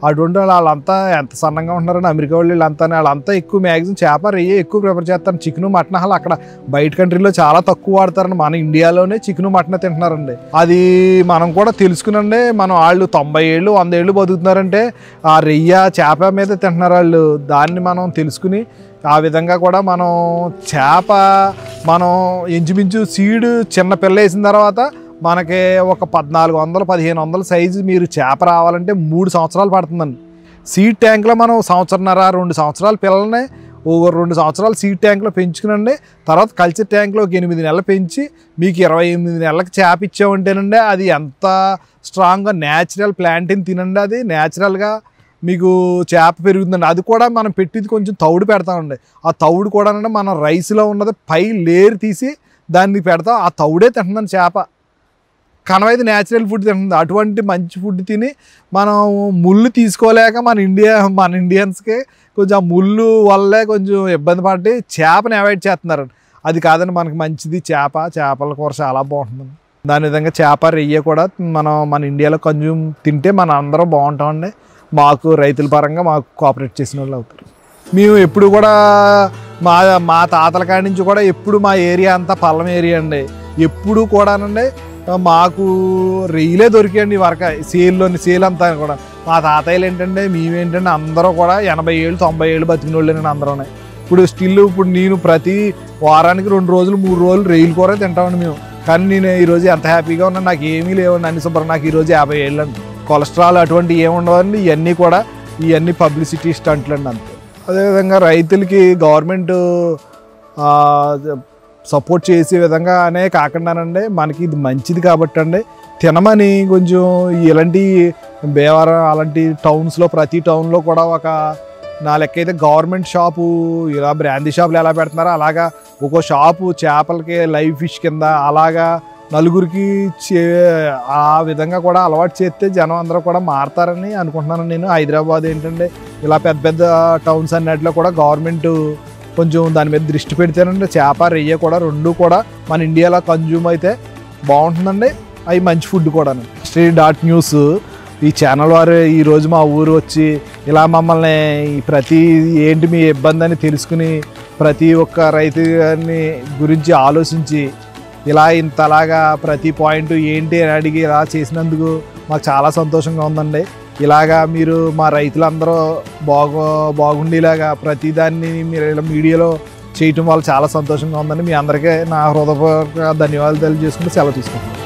అటువంటి వాళ్ళంతా ఎంత సన్నంగా ఉంటున్నారని అమెరికా వాళ్ళంతా ఎక్కువ మ్యాక్సిమం చేప రొయ్య ఎక్కువ ప్రిఫర్ చేస్తారు. చికెను మటన్ అసలు అక్కడ బయట కంట్రీలో చాలా తక్కువ వాడతారండి. మన ఇండియాలోనే చికెను మటన్ తింటున్నారండి. అది మనం కూడా తెలుసుకునండి. మనం వాళ్ళు 90 ఏళ్ళు 100 ఏళ్ళు బతుకుతున్నారంటే ఆ రొయ్య చేప మీద తింటున్నారు వాళ్ళు. దాన్ని మనం తెలుసుకుని ఆ విధంగా కూడా మనం చేప మనం ఇంచుమించు సీడ్ చిన్న పిల్ల వేసిన తర్వాత మనకి ఒక 1400-1500 సైజు మీరు చేప రావాలంటే 3 సంవత్సరాలు పడుతుందండి. సీడ్ ట్యాంక్లో మనం 1.5-2 సంవత్సరాల పిల్లల్ని ఒక 2 సంవత్సరాలు సీడ్ ట్యాంక్లో పెంచుకునండి. తర్వాత కల్చర్ ట్యాంక్లో ఒక 8 నెలలు పెంచి మీకు 28 నెలలకు చేప ఇచ్చామంటేనండి అది ఎంత స్ట్రాంగ్గా న్యాచురల్ ప్లాంట్ని తినండి. అది న్యాచురల్గా మీకు చేప పెరుగుతుందండి. అది కూడా మనం పెట్టింది కొంచెం తౌడు పెడతామండి. ఆ తౌడు కూడా మన రైస్లో ఉన్నది పై లేరు తీసి దాన్ని పెడతాం. ఆ తౌడే తింటుందండి చేప. కనవైతే న్యాచురల్ ఫుడ్ తింటుంది. అటువంటి మంచి ఫుడ్ తిని మనం ముళ్ళు తీసుకోలేక మన ఇండియన్స్కి కొంచెం ఆ ముళ్ళు వల్లే కొంచెం ఇబ్బంది పడి చేపని అవాయిడ్ చేస్తున్నారు. అది కాదని మనకి మంచిది చేపల కూర చాలా బాగుంటుంది. దాని విధంగా చేప రొయ్య కూడా మన ఇండియాలో కన్జ్యూమ్ తింటే మన అందరం బాగుంటామండి. మాకు రైతుల పరంగా మాకు కోఆపరేట్ చేసిన వాళ్ళు అవుతారు. మేము ఎప్పుడు కూడా మా తాతల కాడి నుంచి కూడా ఎప్పుడు మా ఏరియా అంతా పల్లం ఏరియా అండి. ఎప్పుడు కూడానండి మాకు రొయ్యలే దొరికాయండి వరక సేల్ అంతా కూడా. మా తాతయ్యలు ఏంటంటే మేమేంటంటే అందరూ కూడా 80 ఏళ్ళు 90 ఏళ్ళు బతికిన వాళ్ళేనండి అందరూ. ఇప్పుడు నేను ప్రతి వారానికి 2 రోజులు 3 రోజులు రొయ్యల కూర తింటామండి మేము. కానీ నేను ఈరోజు ఎంత హ్యాపీగా ఉన్నాను, నాకు ఏమీ లేవండి అన్ని శుభ్రం. నాకు ఈరోజు 50 ఏళ్ళు అండి. కొలెస్ట్రాల్ అటువంటి ఏముండవండి. ఇవన్నీ పబ్లిసిటీ స్టంట్లు అండి అంతే. అదేవిధంగా రైతులకి గవర్నమెంట్ సపోర్ట్ చేసే విధంగానే కాకుండానండి మనకి ఇది మంచిది కాబట్టి అండి తినమని కొంచెం ఇలాంటి భీమవరం అలాంటి టౌన్స్లో ప్రతి టౌన్లో కూడా ఒక నా లెక్క అయితే గవర్నమెంట్ షాపు ఇలా బ్రాందీ షాపులు ఎలా పెడుతున్నారో అలాగా ఒక్కో షాపు చేపలకి లైవ్ ఫిష్ కింద అలాగా నలుగురికి ఆ విధంగా కూడా అలవాటు చేస్తే జనం అందరూ కూడా మారుతారని అనుకుంటున్నాను నేను. హైదరాబాద్ ఏంటంటే ఇలా పెద్ద పెద్ద టౌన్స్ అన్నిటిలో కూడా గవర్నమెంట్ కొంచెం దాని మీద దృష్టి పెడితేనండి చేప రొయ్య కూడా రెండు కూడా మన ఇండియాలో కన్జ్యూమ్ అయితే బాగుంటుందండి. అవి మంచి ఫుడ్ కూడా. శ్రీ.న్యూస్ ఈ ఛానల్ వారు ఈరోజు మా ఊరు వచ్చి ఇలా మమ్మల్ని ఏంటి మీ ఇబ్బంది అని తెలుసుకుని ప్రతి ఒక్క రైతు గురించి ఆలోచించి ఇలా ఇంతలాగా ప్రతి పాయింట్ ఏంటి అని అడిగి ఇలా చేసినందుకు మాకు చాలా సంతోషంగా ఉందండి. ఇలాగా మీరు మా రైతులందరూ బాగుండేలాగా ప్రతిదాన్ని మీరు ఇలా మీడియాలో చేయటం వల్ల చాలా సంతోషంగా ఉందండి. మీ అందరికీ నా హృదయపూర్వక ధన్యవాదాలు తెలియజేసుకుంటూ సెలవు తీసుకుంటాను.